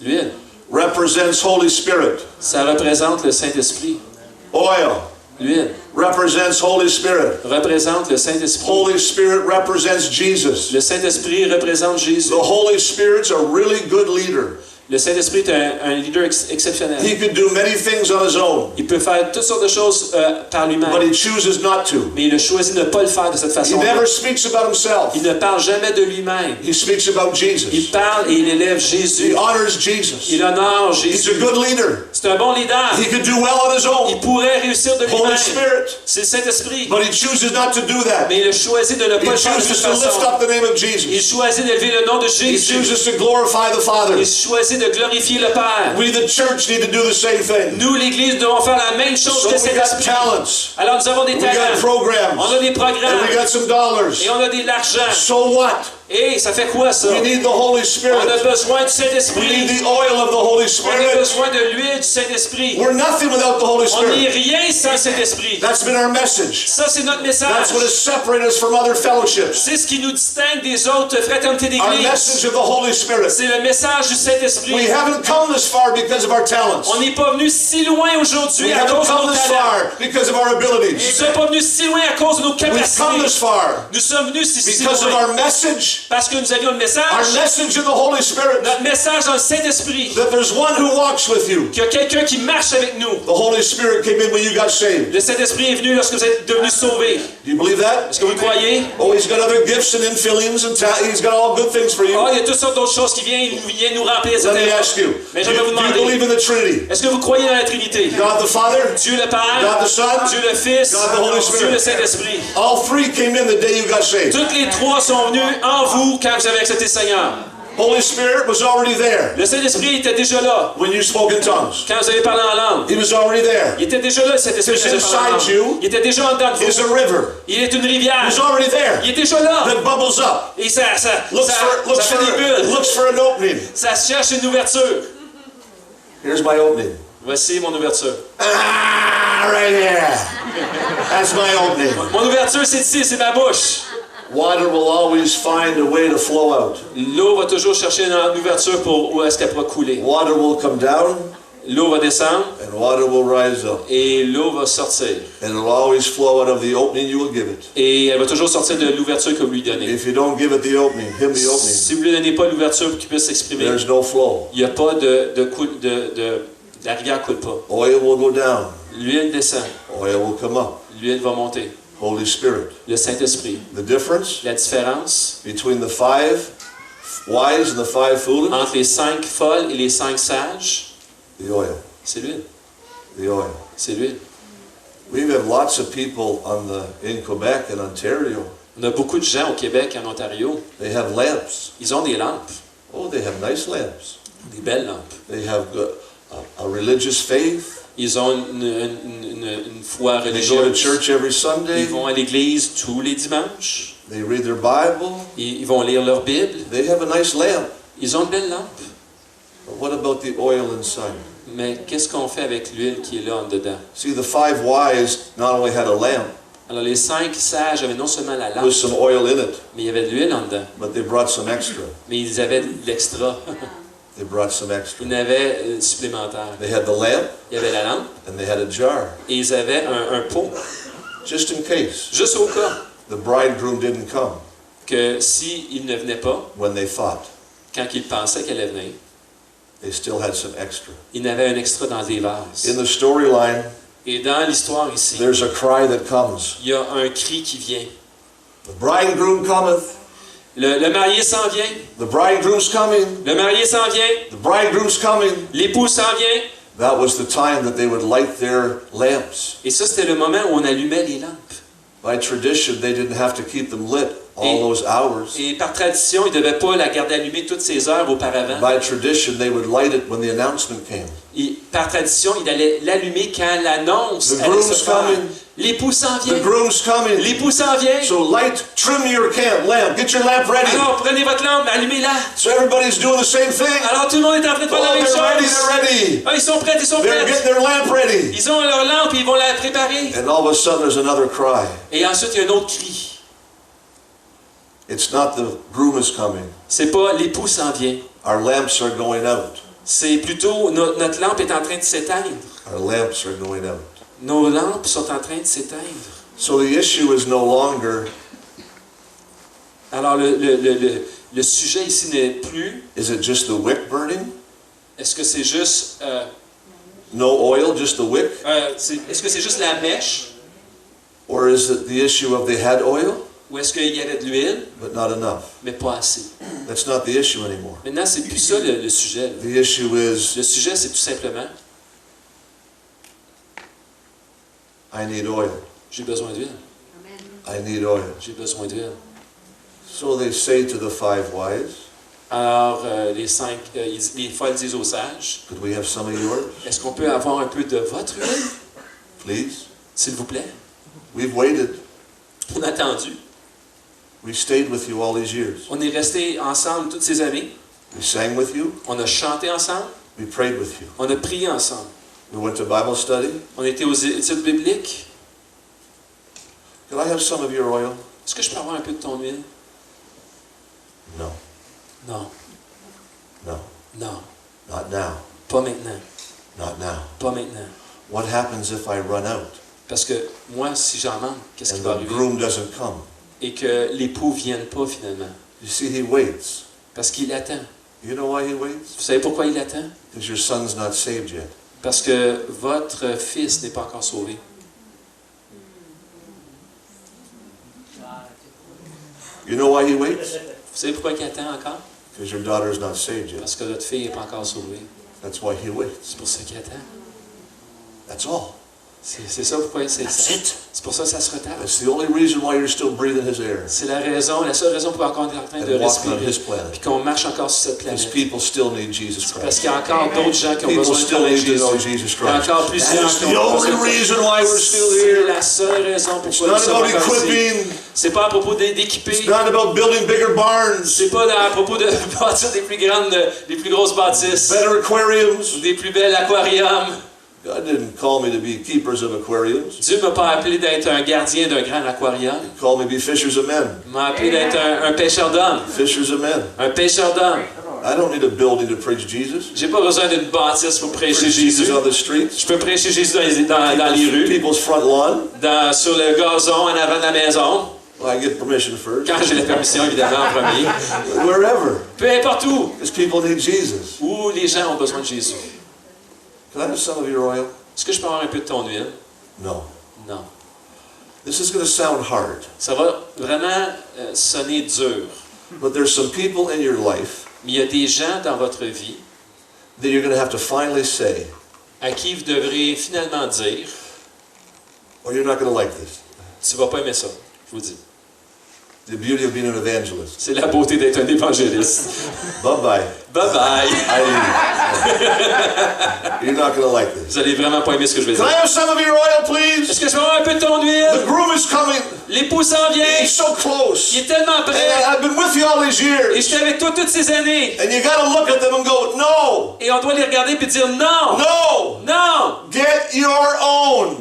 L'huile. represents Holy Spirit. Ça représente le Saint-Esprit. Oil L'huile represents Holy Spirit. représente le Saint-Esprit. Holy Spirit represents Jesus. Le Saint-Esprit représente Jésus. The Holy Spirit's a really good leader. Le Saint-Esprit est un leader exceptionnel. He could do many things on his own, Il peut faire toutes sortes de choses par but lui-même. he chooses not to. Mais il a choisi de ne pas le faire de cette He façon. never speaks about himself. Il ne parle jamais de lui-même. He speaks about Il Jesus. parle et il élève He Jésus. honors Jesus. Il honore He's Jésus. a good leader. C'est un bon leader. He could do well on his Il own. pourrait réussir de Holy lui-même. Spirit. C'est le Saint-Esprit. But he chooses not to do that. Mais il a choisi de ne He pas le faire de chooses cette to lift façon. up the name of Il Jesus. choisit d'élever le nom de He Jésus. chooses to glorify the Father. Il choisit de glorifier le Père. We, the church, need to do the same thing. Nous, l'Église, devons faire la même chose So que we got Saint-Esprit. talents. Alors nous avons des We got talents. programs. On a des And we programmes. got some dollars. Et on a de l'argent. So what? Et ça fait quoi ça? We need the Holy On a Spirit. besoin du We need Saint-Esprit. the oil of the Holy On a Spirit. besoin de l'huile du Saint-Esprit. We're nothing without the Holy On n'est Spirit. rien sans le Saint-Esprit. That's been our message. Ça, c'est notre message. That's what has separated us from other fellowships. C'est ce qui nous distingue des autres fraternités Our d'église. message of the Holy Spirit. C'est le message du We Saint-Esprit. haven't come this far because of our talents. On n'est pas venu si loin We aujourd'hui à haven't cause de come nos this talents. far because of our Nous ne abilities. sommes pas venus si loin à cause de nos We've come capacités. this far Nous sommes venus si because of loin our message, parce que nous avions le our message, message of the Holy Spirit, notre message dans le Saint-Esprit, that there's one who walks with you. qu'il y a quelqu'un qui marche avec nous. The Holy Spirit came in when you got saved. Le Saint-Esprit est venu lorsque vous êtes devenus sauvés. Do you believe that? Est-ce que vous le croyez? Oh, he's got other gifts and infillings, and he's got all good things for you. Oh, il y a toutes sortes d'autres choses qui viennent nous remplir, etc. Let me ask you, Mais do je vais vous you demander, believe in the Trinity? est-ce que vous croyez dans la Trinité? God the Father, Dieu le Père, God the Son, Dieu le Fils, God the Holy Spirit. Dieu le Saint-Esprit. all three came in the day you got saved. Toutes les trois sont venus en vous quand vous avez accepté le Seigneur. Holy Spirit was already there Le Saint-Esprit était déjà là when you spoke in tongues. quand vous avez parlé en langue. He was already there. Il était déjà là, le Saint-Esprit, It's quand vous avez parlé en inside langue. you. Il était déjà en dedans de Is vous. a river. Il est une rivière. He's already there. Il est déjà là. That bubbles up. Et ça Looks fait des bulles. for an opening. Ça cherche une ouverture. Here's my opening. Voici mon ouverture. Ah, right here. That's my opening. Mon ouverture, c'est ici, c'est ma bouche. Water will always find a way to flow out. L'eau va toujours chercher une ouverture pour où est-ce qu'elle pourra couler. Water will come down L'eau va descendre and water will rise up. et l'eau va sortir. And it'll always flow out of the opening you will give it. Et elle va toujours sortir de l'ouverture que vous lui donnez. If you don't give it the opening, him the opening, Si vous ne lui donnez pas l'ouverture pour qu'il puisse s'exprimer, there's no flow. il n'y a pas La rivière coule pas. Oil will go down. L'huile descend. Oil will come up. L'huile va monter. Holy Spirit. Le Saint-Esprit. The difference La différence between the 5 wise and the 5 foolish? entre les 5 folles et les 5 sages, The oil. c'est l'huile. The oil. C'est l'huile. We have lots of people in Quebec and Ontario. On a beaucoup de gens au Québec et en Ontario. They have lamps. Ils ont des lampes. Oh, they have nice lamps. Des belles lampes. They have a religious faith. Ils ont une foi They go to religieuse. church every Ils Sunday. vont à l'église tous les dimanches. They read their Bible. Ils vont lire leur Bible. They have a nice lamp. Ils ont une belle lampe. But what about the oil inside? Mais qu'est-ce qu'on fait avec l'huile qui est là en dedans? See, the 5 wise not only had a lamp Alors les 5 sages avaient non seulement la lampe, with some oil in it, mais il y avait de l'huile en dedans. but they brought some extra. Mais ils avaient de l'extra. They brought some extra. Ils en avaient supplémentaire. They had the lamp Il y avait la lampe and they had a jar, et ils avaient un pot. just in case Juste au cas the bridegroom didn't come que s'il ne venait pas, when they thought. quand ils pensaient qu'elle allait venir, They still had some extra. il y en avait un extra dans des vases. In the storyline, Et dans l'histoire ici, there's a cry that comes. il y a un cri qui vient. The bridegroom cometh. Le marié s'en vient. The bridegroom's coming. Le marié s'en vient. The bridegroom's coming. L'époux s'en vient. That was the time that they would light their lamps. Et ça, c'était le moment où on allumait les lampes. By tradition, they didn't have to keep them lit all those hours. Et par tradition, ils ne devaient pas la garder allumée toutes ces heures auparavant. By tradition, they would light it when the announcement came. Et par tradition, ils allaient l'allumer quand l'annonce The allait groom's se faire. coming. L'époux s'en vient. The groom's coming. L'époux s'en vient. So trim your lamp. Get your lamp ready. Alors, prenez votre lampe, allumez-la. So everybody's doing the same thing. Alors, tout le monde est en train de faire la même they're ready, chose. they're ready. Ah, ils sont prêts, ils sont They're prêts. getting their lamp ready. Ils ont leur lampe et ils vont la préparer. And all of a sudden, there's another cry. Et ensuite, il y a un autre cri. It's not the groom is coming. C'est pas l'époux s'en vient. Our lamps are going out. C'est plutôt notre lampe est en train de s'éteindre. Our lamps are going out. Nos lampes sont en train de s'éteindre. So the issue is no longer, Alors, le sujet ici n'est plus, is it just the wick burning? est-ce que c'est juste, No oil, just the wick? est-ce que c'est juste la mèche, Or is it the issue of they had oil, ou est-ce qu'il y avait de l'huile, but not enough? mais pas assez? That's not the issue anymore. Maintenant, c'est plus ça le sujet. Là. The issue is, Le sujet, c'est tout simplement, I need oil. j'ai besoin d'huile. I need oil. J'ai besoin d'huile. So they say to the 5 wise, Alors, les folles disent aux sages, could we have some of yours, est-ce qu'on peut avoir un peu de votre huile, please? s'il vous plaît? We've waited. On a attendu. We stayed with you all these years. On est restés ensemble toutes ces années. We sang with you. On a chanté ensemble. We prayed with you. On a prié ensemble. We went to Bible study. On était aux études bibliques. Could I have some of your oil? Est-ce que je peux avoir un peu de ton huile? No. Non. No. Non. Not now. Pas maintenant. Not now. Pas maintenant. What happens if I run out Parce que moi, si j'en manque, qu'est-ce qui and va the arriver? groom doesn't come? Et que l'époux ne vienne pas finalement. You see, he waits. Parce qu'il attend. You know why he waits? Vous savez pourquoi il attend? Because your son's not saved yet. Parce que votre fils n'est pas encore sauvé. You know why he waits? Vous savez pourquoi il attend encore? Because your daughter's not saved yet. Parce que votre fille n'est pas encore sauvée. That's why he waits. C'est pour ça qu'il attend. That's all. C'est ça pourquoi c'est That's ça. it. C'est pour ça que ça se retarde. That's the only reason why you're still breathing his air C'est la seule raison pour encore être en train de and walking on respirer. his planet. Puis qu'on marche encore sur cette Because planète. people still need Jesus Parce Christ. qu'il y a encore d'autres gens qui ont People besoin de still connaître need to Jésus. know Jesus Il y a Christ. encore plusieurs That is qui the ont only besoin de- reason why we're still C'est here. la seule raison It's pourquoi nous not sommes about encore ici. equipping. C'est pas à propos d'équiper. It's not about building bigger barns, C'est pas à propos de bâtir des plus grosses bâtisses. better aquariums. Des plus belles aquariums. God didn't call me to be keepers of aquariums. Dieu m'a pas appelé d'être un gardien d'un grand aquarium. He called me to be fishers of men. Il m'a appelé d'être un pêcheur d'hommes. Fishers of men. Un pêcheur d'hommes. I don't need a building to preach Jesus. J'ai pas besoin d'une bâtisse pour prêcher Preach Jesus Jésus. on the streets. Je peux prêcher Jésus dans les rues, People's front lawn. sur le gazon en avant de la maison, Well, I get permission first. quand j'ai la permission évidemment en premier. Wherever. Peu importe où, Because people need Jesus. où les gens ont besoin de Jésus. Can I have some of your oil? Est-ce que je peux avoir un peu de ton huile? No. Non. This is going to sound hard, Ça va vraiment sonner dur. but there's some people in your life Mais il y a des gens dans votre vie that you're going to have to finally say, à qui vous devrez finalement dire, or you're not going to like this. tu vas pas aimer ça, je vous dis. The beauty of being an evangelist. C'est la beauté d'être un évangéliste. Bye-bye. Bye-bye. You're not going to like this. Vous allez vraiment pas aimer ce que je vais Can I dire. have some of your oil, please? Est-ce que je peux avoir un peu de ton The huile? groom is coming. L'époux s'en vient. He's so close. Il est tellement prêt. And I've been with you all these Et years. j'étais avec toi toutes ces années. And you got to look at them and go, no, Et on doit les regarder puis dire non. no, Non. get your own.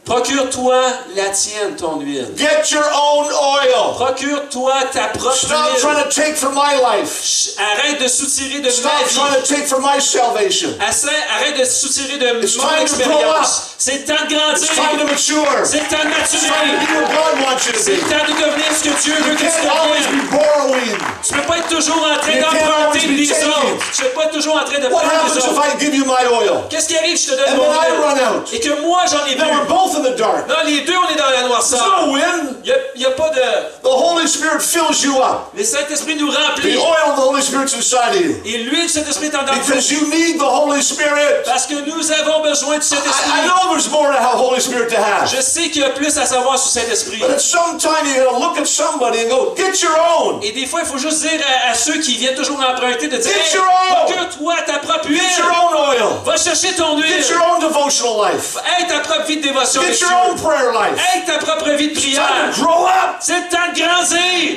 Procure-toi la tienne, ton huile. Get your own oil. Procure-toi ta propre Stop huile. trying to take from my life. Arrête de soutirer de Stop ma trying vie. to take from my salvation. Arrête de soutirer de It's mon time to grow expérience. C'est le temps de It's time to grandir. mature. C'est le temps de It's time to be maturer. what God wants you to C'est be. le temps de devenir ce que Dieu veut You que tu can't always deviennes. be borrowing. Tu ne peux pas être toujours en train You can't d'emprunter always be des taking. autres. Tu ne peux pas être toujours en train de What prendre happens des if autres. I give you my oil? Qu'est-ce qui arrive? Je te donne And mon then I huile. run out. Et que moi, j'en ai Then we're plus. both in the dark. Non, les deux, on est dans la There's noirceur. no win. Il n'y a pas de... The Holy Spirit fills you up. Le Saint-Esprit nous The remplit. oil of the Holy Spirit's inside of you. Et l'huile du Saint-Esprit est en dedans de Because nous. you need the Holy Spirit. Parce que nous avons besoin du I Saint-Esprit. know there's more to have Holy Spirit to have. Je sais qu'il y a plus à savoir sur Saint-Esprit. But at some time you gotta look at somebody and go, get your own. Et des fois, il faut juste dire à ceux qui viennent toujours emprunter de dire Get hey, your own. procure-toi ta propre huile. Get your own oil. Va chercher ton huile. Get your own devotional life. Aie ta propre vie de dévotion avec Get Dieu. your own prayer life. Aie ta propre vie de It's prière. time to grow up. C'est le temps de grandir.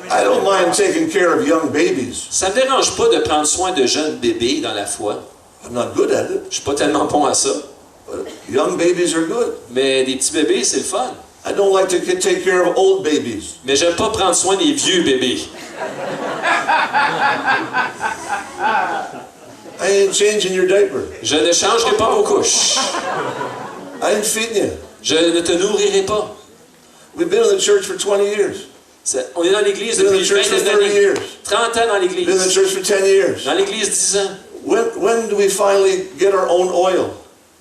I don't mind taking care of young babies. Ça me dérange pas de prendre soin de jeunes bébés dans la foi. I'm not good at it, Je suis pas tellement bon à ça. but young babies are good. Mais des petits bébés, c'est le fun. I don't like to take care of old babies. Mais j'aime pas prendre soin des vieux bébés. I ain't changing your diaper. Je ne changerai pas vos couches. I ain't feeding you. Je ne te nourrirai pas. We've been in the church for 20 years. On est dans l'église Been in depuis the church for 20 30 années. years. 30 ans dans Been in the l'église. church for 10 years. Dans l'église 10 ans. When do we finally get our own oil?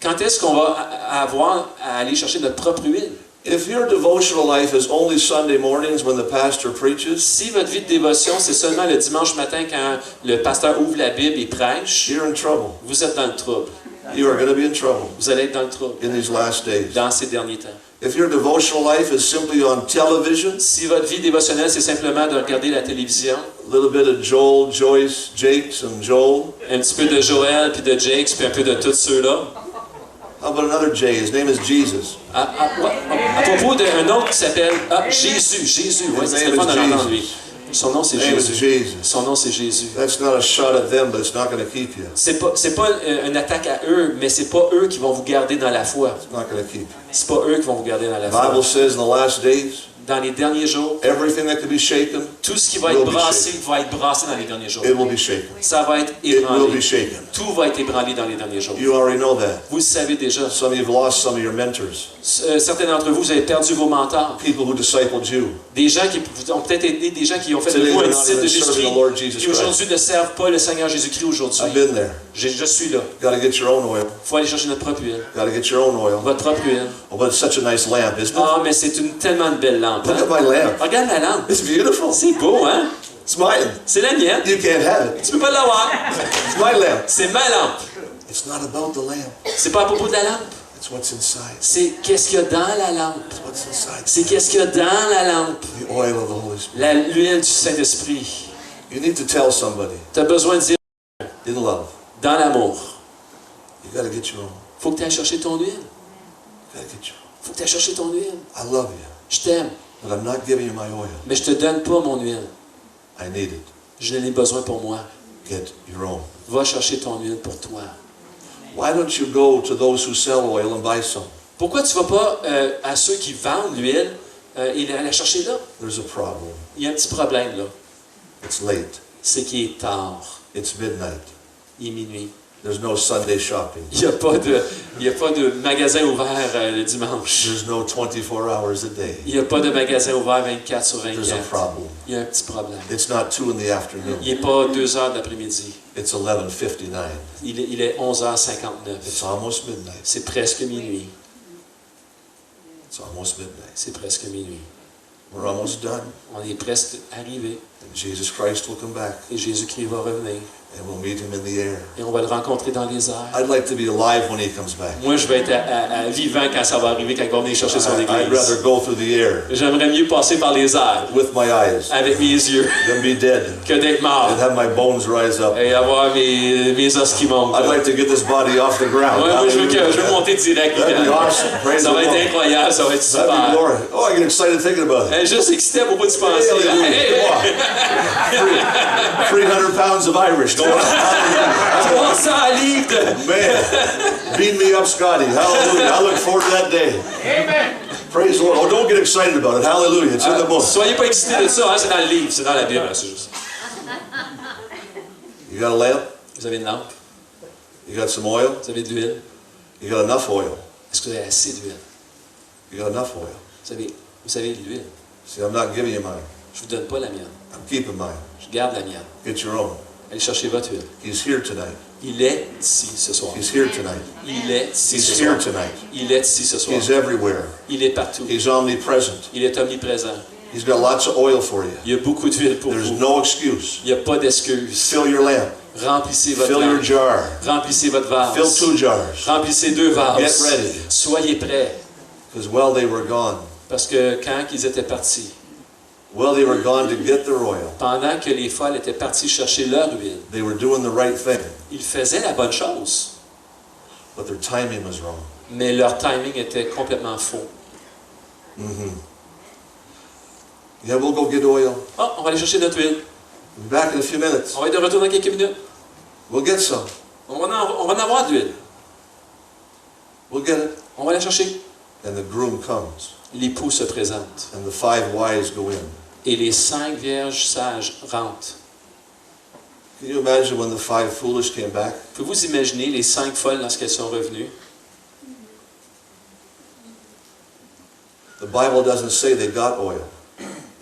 Quand est-ce qu'on va avoir à aller chercher notre propre huile? If your devotional life is only Sunday mornings when the pastor preaches, Si votre vie de dévotion, c'est seulement le dimanche matin quand le pasteur ouvre la Bible et prêche, you're in trouble. vous êtes dans le trouble. You are going to be in trouble Vous allez être dans le trouble in these last days. dans ces derniers temps. If your devotional life is simply on television, Si votre vie dévotionnelle, c'est simplement de regarder la télévision, a little bit of Joel, Joyce, Jakes, and Joel. un petit peu de Joël, puis de Jakes, puis un peu de tous ceux-là. How about another J? His name is Jesus. À propos d'un autre qui s'appelle Jésus. Jésus, oui, ça serait le fun de l'entendre, lui. Son nom, c'est His name is Jésus. Jesus. Son nom, c'est Jésus. That's not a shot at them, but it's not going to keep you. C'est pas une attaque à eux, mais c'est pas eux qui vont vous garder dans la foi. It's not going to keep you. C'est pas eux qui vont vous garder dans la The foi. Bible says in the last days, Dans les derniers jours, everything that can be shaken, tout ce qui va être brassé va être brassé dans les derniers jours. it will be shaken. Ça va être It will ébranlé. be shaken. Tout va être ébranlé dans les derniers jours. You already know that. Vous le savez déjà. Some of you have lost some of your mentors, Certains d'entre vous, vous avez perdu vos mentors. people who discipled you. Des gens qui ont peut-être été des gens qui ont fait de Today vous un they're not disciple de even serving Jésus-Christ, the Lord Jesus qui aujourd'hui ne servent pas le Seigneur Jésus-Christ aujourd'hui. I've been there. Je suis là. Got to get your own oil. Il faut aller chercher notre propre huile. Got to get your own oil. Votre propre huile. Oh, but it's such a nice lamp, isn't it? Ah, mais c'est tellement une belle lampe. Look Hein? at my lamp. Regarde la lampe. It's beautiful. C'est beau, hein? It's mine. C'est la mienne. You can't have it. Tu peux pas l'avoir. It's my lamp. C'est ma lampe. It's not about the lamp. C'est pas à propos de la lampe. It's what's inside. C'est qu'est-ce qu'il y a dans la lampe. It's what's inside. C'est qu'est-ce qu'il y a dans la lampe. The oil of the Holy Spirit. L'huile du Saint-Esprit. You need to tell somebody Tu as besoin de dire in love. dans l'amour. You got to get your own. Faut que tu ailles chercher ton huile. You got to get your own. Faut que tu ailles chercher ton huile. I love you, Je t'aime, but I'm not giving you my oil. mais je te donne pas mon huile. I need it. Je n'en ai besoin pour moi. Get your own. Va chercher ton huile pour toi. Why don't you go to those who sell oil and buy some? Pourquoi tu ne vas pas à ceux qui vendent l'huile et la chercher là? There's a problem. Il y a un petit problème là. It's late. C'est qu'il est tard. It's midnight. Il est minuit. There's no Sunday shopping. Il n'y a pas de magasin ouvert le dimanche. There's no 24 hours a day. Il n'y a pas de magasin ouvert 24 sur There's a 24. problem. Il y a un petit problème. It's not 2 in the afternoon. Il n'est pas 2 heures de l'après-midi. It's 11:59. Il est 11h59. It's almost midnight. C'est presque minuit. It's almost midnight. C'est presque minuit. We're almost done. On est presque arrivé. And Jesus Christ will come back Et Jésus-Christ va revenir. and we'll meet him in the air. Et on va le rencontrer dans les airs. I'd like to be alive when he comes back. Moi, je vais être vivant quand ça va arriver, quand il va venir chercher son I'd rather église. go through the air J'aimerais mieux passer par les airs with my eyes avec mes yeux than be dead que d'être mort and have my bones rise up. et avoir mes os qui montent. I'd like to get this body off the ground. Ouais, moi, je veux Hallelujah. monter direct. That'd be awesome. Praise Ça the va être Lord. incroyable, ça va être That'd be super. glory. Oh, I get excited thinking about it. Juste excité à propos de penser. Hallelujah. Come on. 300 pounds of Irish going on. Hallelujah. 300 livres de... Man, beat me up, Scotty. Hallelujah. I look forward to that day. Amen. Praise the Lord. Oh, don't get excited about it. Hallelujah. It's in the book. Soyez pas excités de ça, hein, c'est dans le livre, c'est dans la Bible. Hein, c'est juste. You got a lamp? Vous avez une lampe, You got some oil? vous avez de l'huile. You got enough oil? Est-ce que vous avez assez d'huile? You got enough oil? Vous avez de l'huile. See, I'm not giving you mine. Je vous donne pas la mienne. I'm keeping mine. Je garde la mienne. Get your own. Allez chercher votre huile. He's here tonight. Il est ici ce soir. He's here tonight. Il est ici ce He's here soir. tonight. Il est ici ce soir. He's everywhere. Il est partout. He's omnipresent. Il est omniprésent. He's got lots of oil for you. Il y a beaucoup d'huile pour There's vous. no excuse. Il n'y a pas d'excuse. Fill your lamp. Remplissez votre Fill your lampe. jar. Remplissez votre Fill vase. 2 jars. Remplissez 2 vases. Get ready. Soyez prêts. Because while they were gone, Parce que quand ils étaient partis, to get their oil, pendant que les folles étaient partis chercher leur huile, they were doing the right thing, ils faisaient la bonne chose. but their timing was wrong. Mais leur timing était complètement faux. Yeah, we'll go get oil. Oh, on va aller chercher notre huile. Be back in a few minutes. On va être de retour dans quelques minutes. We'll get some. On va en avoir de l'huile. We'll get it. On va la chercher. And the groom comes, L'époux se présente. and the 5 wise go in. Et les 5 vierges sages rentrent. Can you imagine when the 5 foolish came back? Pouvez-vous imaginer les 5 folles lorsqu'elles sont revenues? The Bible doesn't say they got oil.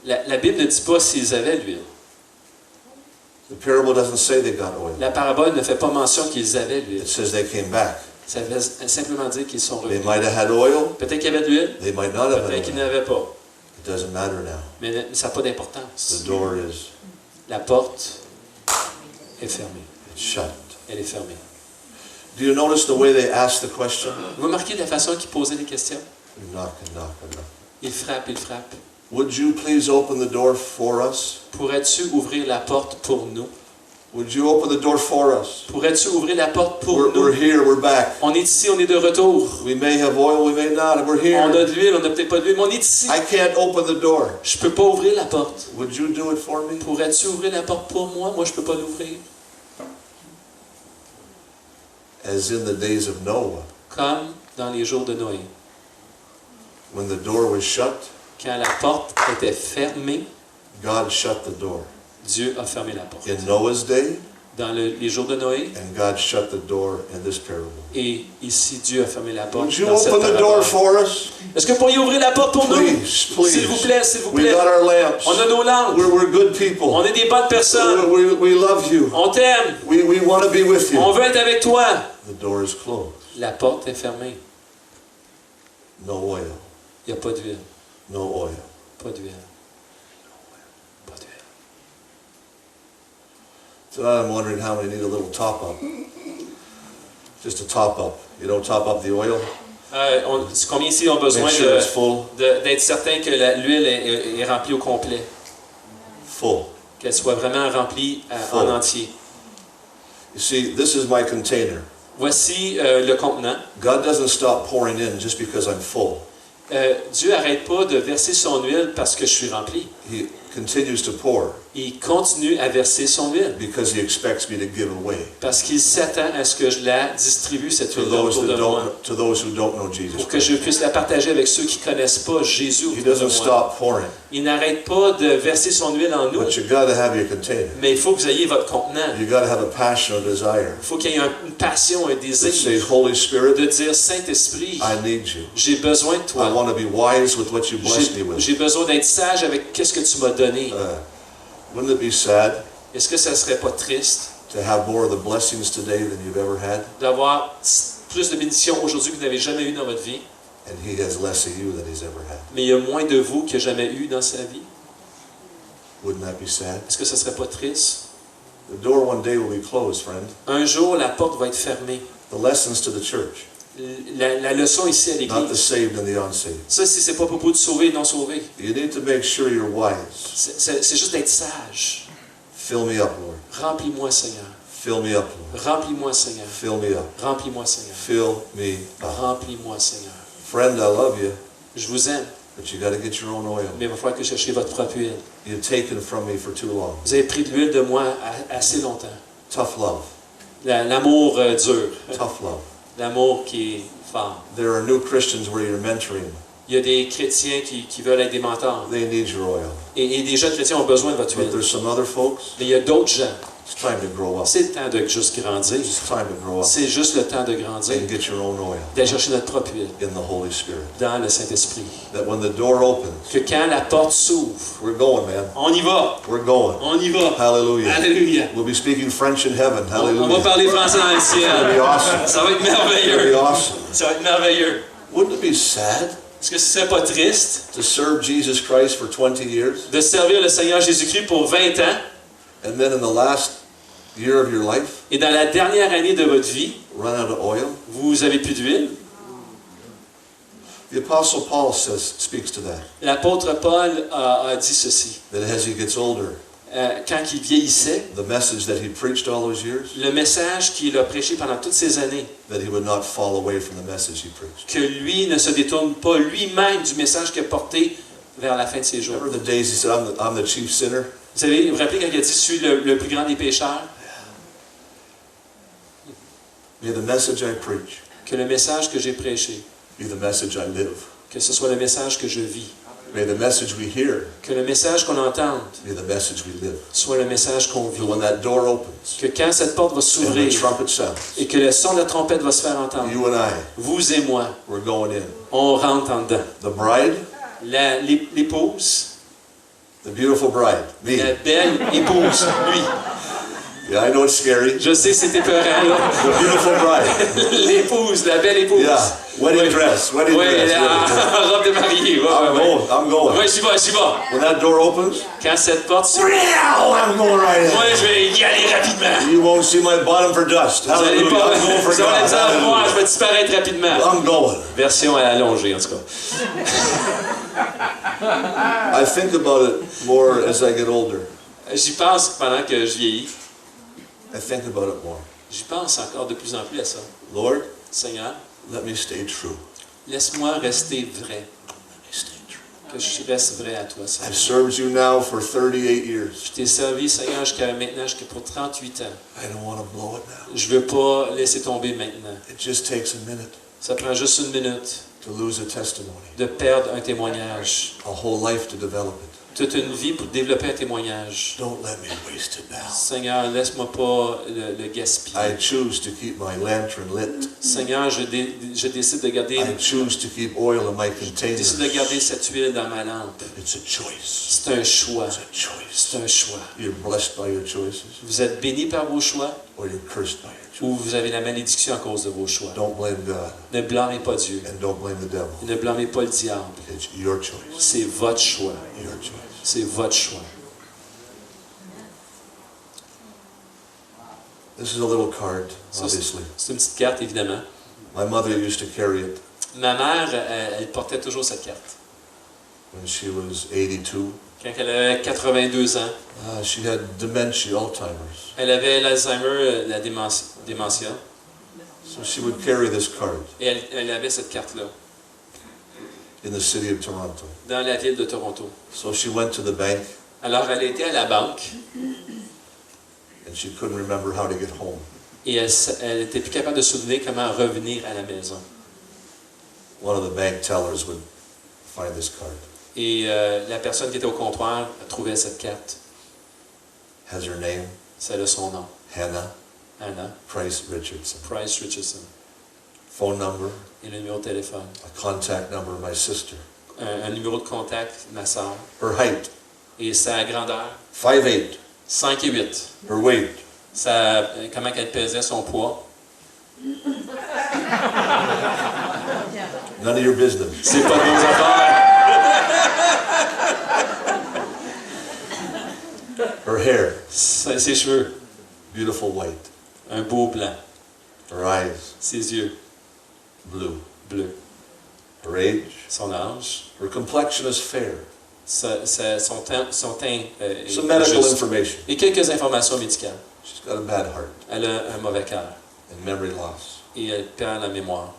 La Bible ne dit pas s'ils avaient de l'huile. The parable doesn't say they got oil. La parabole ne fait pas mention qu'ils avaient de l'huile. It says they came back. Ça veut simplement dire qu'ils sont They revenus. might have had oil. Peut-être qu'il y avait de l'huile, They might not have peut-être had qu'ils oil. n'avaient pas. It doesn't matter now. Mais ça n'a pas d'importance. The door is La porte est fermée. shut. Elle est fermée. Do you notice the way they asked the question? Vous remarquez la façon qu'ils posaient les questions? Knock and knock and knock. Ils frappent, ils frappent. Would you please open the door for us? Pourrais-tu ouvrir la porte pour nous? Would you open the door for us? Pourrais-tu ouvrir la porte pour We're nous? here, we're back. On est ici, on est de retour. We may have oil, we may not. We're On a here. de l'huile, on n'a peut-être pas d'huile, mais on est ici. I can't open the door. Je peux pas ouvrir la porte. Would you do it for me? Pourrais-tu ouvrir la porte pour moi? Moi, je peux pas l'ouvrir. As in the days of Noah, Comme dans les jours de Noé. when the door was shut, Quand la porte était fermée, God shut the door. Dieu a fermé la porte. In Noah's day, Dans les jours de Noé, and God shut the door in this parable. et ici, Dieu a fermé la porte. Would you dans cette open the door parabole. for us? Est-ce que vous pourriez ouvrir la porte pour nous? Please, please. S'il vous plaît, s'il vous We plaît. got our lamps. On a nos lampes. We're good people. On est des bonnes personnes. We love you. On t'aime. We want to be with you. On veut être avec toi. The door is closed. La porte est fermée. No oil. Il n'y a pas d'huile. No oil. Pas d'huile. Pas d'huile. Tonight I'm wondering how many need a little top up. Just a top up. You don't top up the oil. Combien ici ont besoin Make sure it's full. d'être certain que l'huile est remplie au complet? Full. Qu'elle soit vraiment remplie en Full. entier. You see, this is my container. Voici le contenant. God doesn't stop pouring in just because I'm full. Dieu n'arrête pas de verser son huile parce que je suis rempli. He continues to pour. il continue à verser son huile. because he expects me to give away Parce qu'il s'attend à ce que je la distribue, cette to huile those autour de that moi. to those who don't know Jesus Pour que Christ. je puisse la partager avec ceux qui ne connaissent pas Jésus He autour de doesn't moi. stop pouring, Il n'arrête pas de verser son huile en nous, but you got to have your container. mais il faut que vous ayez votre contenant. You got to have a passion, a desire Il faut qu'il y ait une passion, un that says, désir Holy Spirit, de dire, Saint-Esprit, I need you. j'ai besoin de I toi. want to be wise with what you blessed me with. J'ai besoin d'être sage avec qu'est-ce que tu m'as donné. Wouldn't it be sad Est-ce que ça ne serait pas triste to have more of the blessings today than you've ever had, d'avoir plus de bénédictions aujourd'hui que vous n'avez jamais eu dans votre vie, and he has less of you than he's ever had? mais il y a moins de vous qu'il n'y a jamais eu dans sa vie? Wouldn't that be sad? Est-ce que ça ne serait pas triste? The door one day will be closed, friend. Un jour, la porte va être fermée. The lessons to the church, La leçon ici à not the l'Église, saved and the unsaved. ça, si c'est pas à propos de sauver et non sauver, You need to make sure you're wise. c'est juste d'être sage. Fill me up, Lord. Remplis-moi, Seigneur. Fill me up, Lord. Remplis-moi, Seigneur. Fill me up. Remplis-moi, Seigneur. Fill me up. Remplis-moi, Seigneur. Friend, I love you, Je vous aime, but you got to get your own oil. mais il va falloir que vous cherchiez votre propre huile. You've taken from me for too long. Vous avez pris de l'huile de moi assez longtemps. Tough love. L'amour dur, Tough love. l'amour qui est fort. There are new Christians where you're mentoring. Il y a des chrétiens qui veulent être des mentors. They need your oil. Et des jeunes chrétiens ont besoin de votre But huile. there's some other folks, Mais il y a d'autres gens. it's time to grow up. C'est le temps de juste grandir. It's time to grow up C'est juste le temps de grandir. and get your own oil D'aller chercher notre propre huile in the Holy Spirit. dans le Saint-Esprit. That when the door opens, Que quand la porte s'ouvre, we're going, man. on y va. We're going. On y va. Hallelujah. Alléluia. We'll be speaking French in heaven. On va Hallelujah. parler français dans le It'll be ciel. awesome. Ça va être It'll be merveilleux. awesome. Ça va être merveilleux. Wouldn't it be sad Est-ce que ce serait pas triste to serve Jesus Christ for 20 years de servir le Seigneur Jésus-Christ pour 20 ans and then in the last year of your life et dans la dernière année de votre vie, run out of oil? vous avez plus d'huile? The Apostle Paul speaks to that. L'apôtre Paul a dit ceci. That as he gets older, Quand il vieillissait, the message that he preached all those years, le message qu'il a prêché pendant toutes ces années, that he would not fall away from the message he preached. que lui ne se détourne pas lui-même du message qu'il a porté vers la fin de ses jours. Remember the days he said, I'm the chief sinner? Vous savez, vous vous rappelez quand il a dit « Je suis le plus grand des pécheurs May the message I preach » que le message que j'ai prêché, be the message I live. que ce soit le message que je vis, May the message we hear que le message qu'on entende be the message we live. soit le message qu'on So vit. when that door opens Que quand cette porte va and the s'ouvrir trumpet sounds, et que le son de la trompette va se faire entendre, you and I, vous et moi, we're going in. on rentre en dedans. The bride, L'épouse, the beautiful bride, me. la belle épouse, lui. Yeah, I know it's scary. Je sais, c'était peurant, là. The beautiful bride. L'épouse, la belle épouse. Yeah, wedding dress, wedding Oui, dress. la robe de mariée. Ouais, I'm ouais, ouais. going, I'm going. Ouais, j'y vais, j'y vais. When that door opens, Quand cette porte s'ouvre, I'm going right moi, in. je vais y aller rapidement. You won't see my bottom for dust. Vous allez Hallelujah. pas, I'm going for vous allez God. dire, moi, je Hallelujah. vais disparaître rapidement. I'm going. Version allongée, en tout cas. I think about it more as I get older. J'y pense pendant que je vieillis. I think about it more. J'y pense encore de plus en plus à ça. Lord, Seigneur, let me stay true. laisse-moi rester vrai. Let me stay true. Que je reste vrai à toi, I've Seigneur. served you now for 38 years. Je t'ai servi, Seigneur, jusqu'à maintenant, jusqu'à pour 38 ans. I don't want to blow it now. Je veux pas laisser tomber maintenant. It just takes a minute Ça prend juste une minute to lose a testimony, de perdre un témoignage. a whole life to develop it. Toute une vie pour développer un témoignage. Don't let me waste it now. Seigneur, laisse-moi pas le gaspiller. I choose to keep my lantern lit. Seigneur, je décide de garder, I choose to keep oil in my je décide de garder containers. cette huile dans ma lampe. It's a choice. C'est un choix. It's a choice. C'est un choix. You're blessed by your choices, Vous êtes bénis par vos choix or you're cursed by your choices. ou vous avez la malédiction à cause de vos choix. Don't blame God, Ne blâmez pas Dieu. and don't blame the devil. Ne blâmez pas le diable. It's your choice. C'est votre choix. Your choice. C'est votre choix. This is a little card, Ça, obviously. c'est une petite carte, évidemment. My mother used to carry it Ma mère, elle portait toujours cette carte. when she was 82. Quand elle avait 82 ans, She had dementia, Alzheimer's. elle avait l'Alzheimer, la démentia, So she would carry this card et elle avait cette carte-là in the city of Toronto. dans la ville de Toronto. So she went to the bank Alors, elle était à la banque and she couldn't remember how to get home. et elle était plus capable de se souvenir comment revenir à la maison. One of the bank tellers would find this card. Et la personne qui était au comptoir trouvait cette carte. Has her name, C'est là son nom. Hannah Anna Price Richardson. Price Richardson. Phone number, Et le numéro de téléphone. a contact number of my sister. Un numéro de contact de ma soeur. Her height, Et sa grandeur, 5'8". 5 et 8. Her weight, Comment elle pesait, son poids. none of your business. C'est pas de nos affaires. Her hair, Ses cheveux, beautiful white. un beau blanc. Her eyes, Ses yeux, blue. bleus. Her age, Son âge, her complexion is fair. son teint est Some medical juste. information. Et quelques informations médicales. She's got a bad heart Elle a un mauvais cœur and memory loss. et elle perd la mémoire.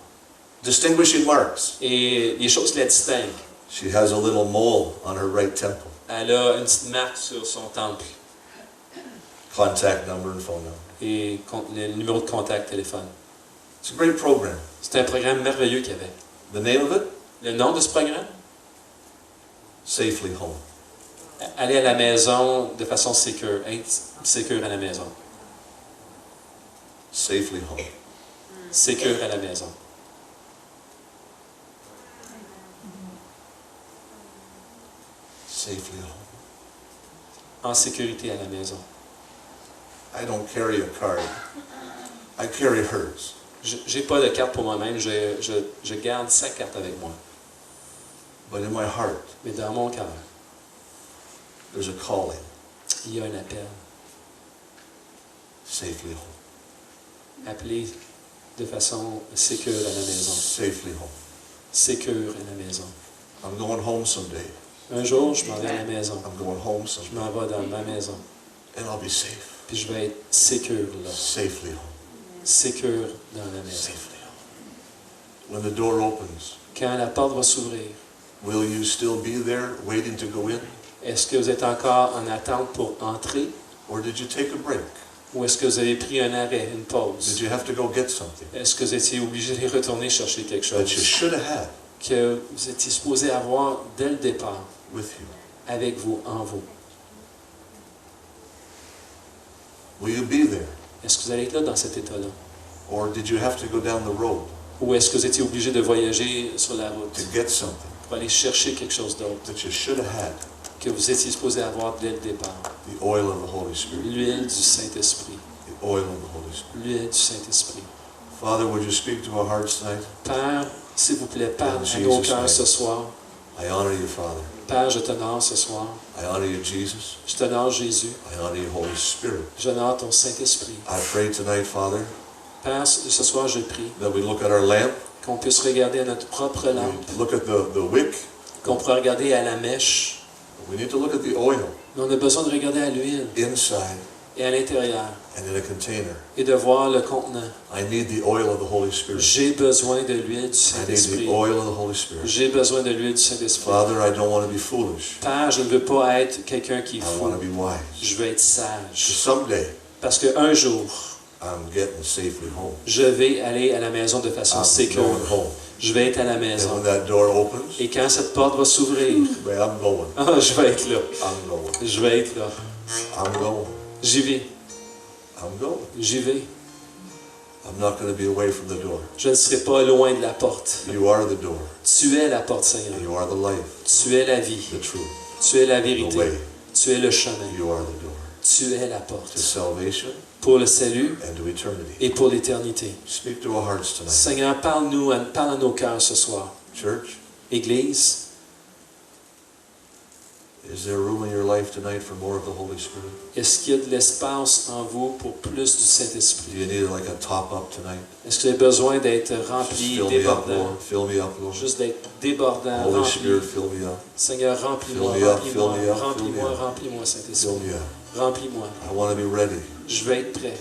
Distinguishing marks. Et les choses qui la distinguent. She has a little mole on her right temple. Elle a une petite marque sur son temple Contact number and phone number. et le numéro de contact téléphone. It's a great program. C'est un programme merveilleux qu'il y avait. The name of it? Le nom de ce programme? Safely Home. Aller à la maison de façon sécure, être sécure à la maison. Safely Home. Sécure à la maison. Safely Home. En sécurité à la maison. I don't carry a card. I carry hers. J'ai pas de carte pour moi-même, je garde sa carte avec moi. But in my heart, Mais dans mon cœur, there's a calling. il y a un appel. Safely Home. Appelé de façon sécure à la maison. Safely Home. Sécure à la maison. I'm going home someday. Un jour, je m'en vais à la maison. I'm going home Je someday. m'en vais dans ma maison. And I'll be safe. Puis je vais être sécure là. Safely home. Sécure dans la maison. Safely home. When the door opens, Quand la porte va s'ouvrir, will you still be there waiting to go in? est-ce que vous êtes encore en attente pour entrer? Or did you take a break? Ou est-ce que vous avez pris un arrêt, une Did pause? you have to go get something Est-ce que vous étiez obligé de retourner chercher quelque that you chose should have had que vous étiez supposé avoir dès le départ with you? avec vous, en vous? Will you be there? Est-ce que vous allez être là dans cet état-là? Or did you have to go down the road Ou est-ce que vous étiez obligé de voyager sur la route to get something pour aller chercher quelque chose d'autre that you should have had? que vous étiez supposé avoir dès le départ? The oil of the Holy Spirit. L'huile du Saint-Esprit. The oil of the Holy Spirit. L'huile du Saint-Esprit. Father, would you speak to our hearts tonight? Père, s'il vous plaît, parle In à nos Jesus' cœurs name. ce soir. I honor you, Father. Père, je t'honore ce soir. I honor you, Jesus. Je t'honore Jésus. I honor you, Holy Spirit. J'honore ton Saint-Esprit. I pray tonight, Father, Père, ce soir, je prie that we look at our lamp, qu'on puisse regarder à notre propre lampe, we look at the wick, qu'on pourra regarder à la mèche. we need to look at the oil Mais on a besoin de regarder à l'huile inside et à l'intérieur and in a container. et de voir le contenant. I need the oil of the Holy Spirit. J'ai besoin de l'huile du I need the Saint-Esprit. oil of the Holy Spirit. J'ai besoin de l'huile du Saint-Esprit. Father, I don't want to be foolish. Père, je ne veux pas être quelqu'un qui est I want to fou. be wise. Je veux être sage. Someday, Parce qu'un jour, I'm getting safely home. je vais aller à la maison de façon I'm sécure. going home. Je vais être à la And maison. when that door opens, Et quand cette porte va s'ouvrir, man, I'm going. je vais être là. I'm going. Je vais être là. I'm going. J'y vais. I'm going. J'y vais. I'm not going to be away from the door. Je ne serai pas loin de la porte. You are the door. Tu es la porte, Seigneur. You are the life, Tu es la vie. the truth, Tu es la the vérité. way. Tu es le chemin. You are the door Tu es la to porte. salvation Pour le salut and to eternity. et pour l'éternité. Speak to our hearts tonight. Seigneur, parle-nous, parle à nos cœurs ce soir. Church, Église, is there room in your life tonight for more of the Holy Spirit? est-ce qu'il y a de l'espace en vous pour plus du Do Saint-Esprit? you need like a top up tonight? Est-ce que vous avez besoin d'être Just rempli, fill me up, débordant? Lord. Fill me up, Lord. Juste d'être débordant, Holy rempli. Spirit, fill me up. Seigneur, remplis-moi, Fill me up, remplis-moi, fill me up, remplis-moi, fill me up. remplis-moi, Fill Saint-Esprit. me up. Remplis-moi. I want to be ready Je vais être prêt.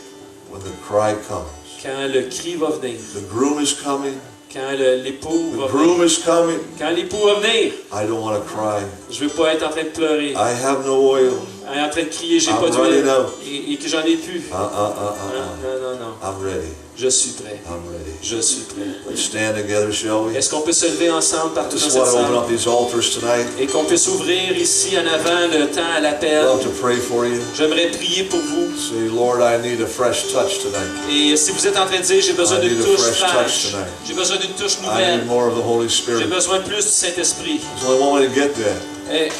when the cry comes. Quand le cri va venir, The groom is coming. Quand l'époux va The groom venir, is coming. quand l'époux va venir, I don't want to cry. je veux pas être en train de pleurer, I have no oil. en train de crier, j'ai I'm pas running d'huile out. et que j'en ai plus. Non, non, non. I'm ready. Je suis prêt. I'm ready. Je suis prêt. Let's stand together, shall we? Est-ce qu'on peut se lever ensemble I partout dans just cette want to open salle up these altars tonight. et qu'on puisse ouvrir ici en avant le temps à I'd l'appel? love to pray for you. J'aimerais prier pour vous. Say, Lord, I need a fresh touch tonight. Et si vous êtes en train de dire, j'ai besoin I d'une need a touche fresh touch fraîche, tonight. j'ai besoin d'une touche I nouvelle, need more of the Holy j'ai Spirit. besoin plus du Saint-Esprit. There's only one way to get there. Et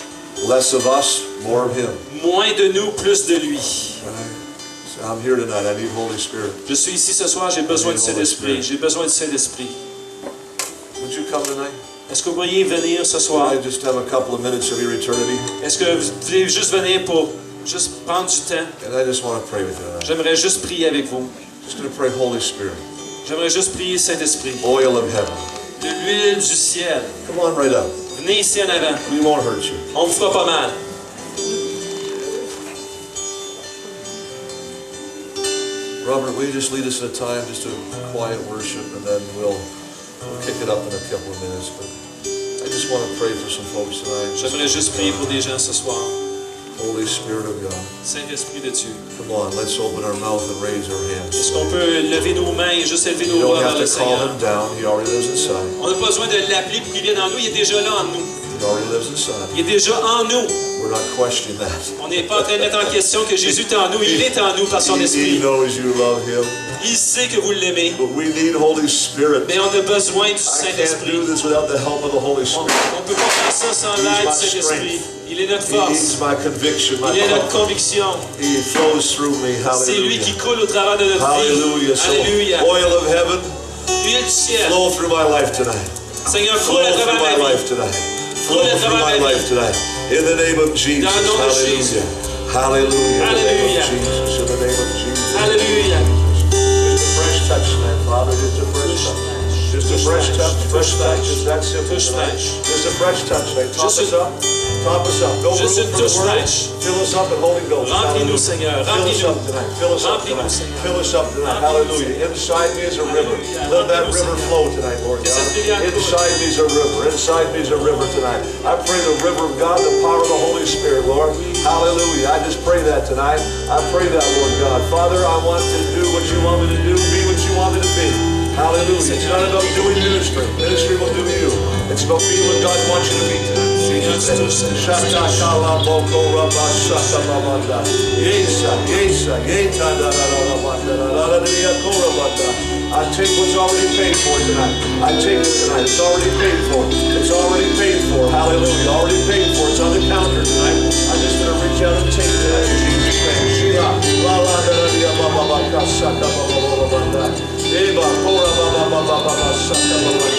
Less of us, more of Him. moins de nous, plus de lui. Right? So I'm here tonight. I need Holy Spirit. Je suis ici ce soir, j'ai besoin du Saint-Esprit. J'ai besoin du Saint-Esprit. Would you come tonight? Est-ce que vous pourriez venir ce soir? I just have a couple of minutes of your eternity, Est-ce que vous voulez juste venir pour juste prendre du temps? and I just want to pray with you tonight. J'aimerais juste prier avec vous. Just going to pray, Holy Spirit, J'aimerais juste prier Saint-Esprit. oil of heaven. De l'huile du ciel. Come on, right up. Venez ici en avant. We won't hurt you. On vous fera pas mal. Robert, will you just lead us in a time, just a quiet worship, and then we'll kick it up in a couple of minutes. But I just want to pray for some folks tonight. J'aimerais juste prier pour des gens ce soir. Holy Spirit of God. Saint-Esprit de Dieu. Come on, let's open our mouth and raise our hands. Est-ce qu'on peut lever nos mains et juste élever You nos don't voix vers have le to call Seigneur? him down. He already lives inside. On n'a pas besoin de l'appeler pour qu'il vienne en nous. Il est déjà là en nous. He already lives inside. Il est déjà en nous. We're not questioning that. On n'est pas en train de mettre en question que Jésus est en nous. Il est en nous par son He esprit. knows you love him. Il sait que vous l'aimez. But we need Holy Spirit. Mais on a besoin du I can't Saint-Esprit. do this without the help of the Holy On Spirit. ne peut pas faire ça sans l'aide du Saint-Esprit. Il est notre He force. needs my conviction, my Il est notre power. conviction. He flows through me. C'est lui qui Hallelujah. coule au travers de notre vie. Hallelujah. So, Alléluia. oil of heaven, Huile du ciel. flow through my life tonight. Seigneur, Flow coule à through travers my ma life vie. tonight. Flow Coule à through travers my ma vie. life tonight. In the name of Jesus. Dans le nom de Jésus. Hallelujah. Hallelujah. In the name Alléluia. of Jesus. In the name of Jesus. Alléluia. Just a fresh touch tonight, Father. Just a fresh touch. Just a fresh touch. Fresh touch. Just that simple Touche tonight. fraîche. Just a fresh touch tonight. Top Juste us up. Top us up. No Juste room une for the touche world. fraîche. Fill us up in Holy Ghost. Remplis-nous, Hallelujah. Seigneur. Fill us Remplis-nous. up tonight. Fill us up Remplis-nous, tonight. Seigneur. Fill us up tonight. Remplis-nous, Hallelujah. Inside me is a river. Let that Remplis-nous, river Seigneur. flow tonight, Lord God. Cette rivière coule. Inside me is a river. Inside me is a river tonight. I pray the river of God, the power of the Holy Spirit, Lord. Hallelujah. I just pray that tonight. I pray that, Lord God. Father, I want to do what you want me to do, be what you want me to be. Hallelujah. It's not about doing ministry. Ministry will do you. It's about being what God wants you to be tonight. Shata kala boko raba shata babanda. Yesa, yesa, yeta da da da da banda da da da da yakora banda. I take what's already paid for tonight. I take it tonight. It's already paid for. It's already paid for. Hallelujah. Already paid for. It's on the counter tonight. I'm just going to reach out and take it tonight in Jesus' name. Shira, la la da da da ba ba ba ka shaka ba ba ba banda. Eva, kora ba ba ba ba ba shaka ba ba.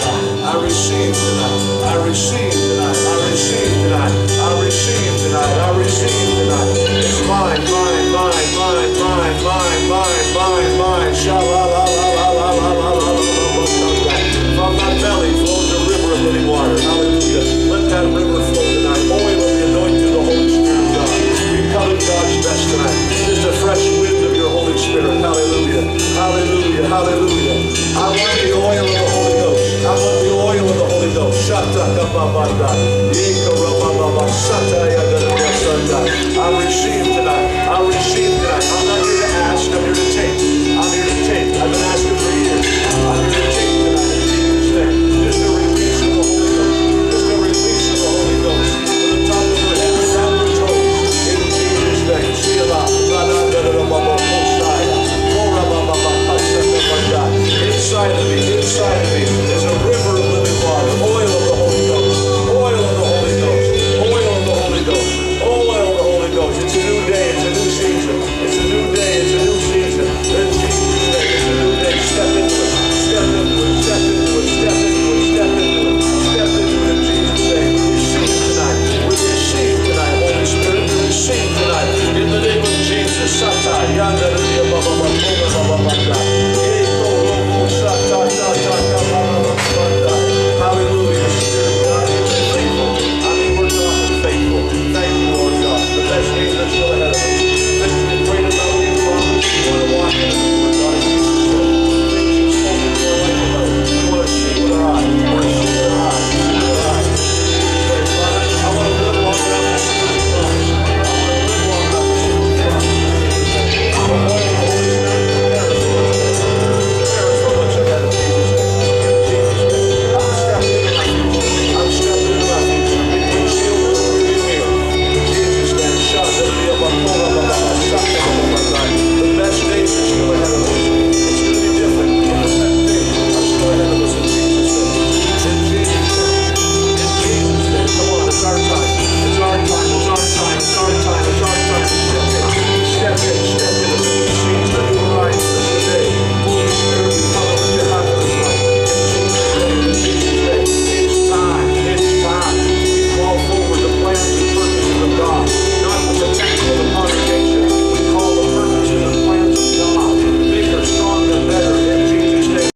I receive tonight. I receive tonight. I receive tonight. I receive tonight. I receive tonight. It's mine, mine, mine, mine, mine, mine, mine, mine, mine. Sha la la la la la la la la la la. From my belly flows a river of living water. Hallelujah. Let that river flow tonight. Oil of the anointing of the Holy Spirit of God. We covet God's best tonight. Just a fresh wind of your Holy Spirit. Hallelujah. Hallelujah. Hallelujah. I want the oil of the Holy Ghost. I want the oil of the Holy Ghost. Shata kababanda. Yeka rabababa. Shata yadadada. I receive tonight. I receive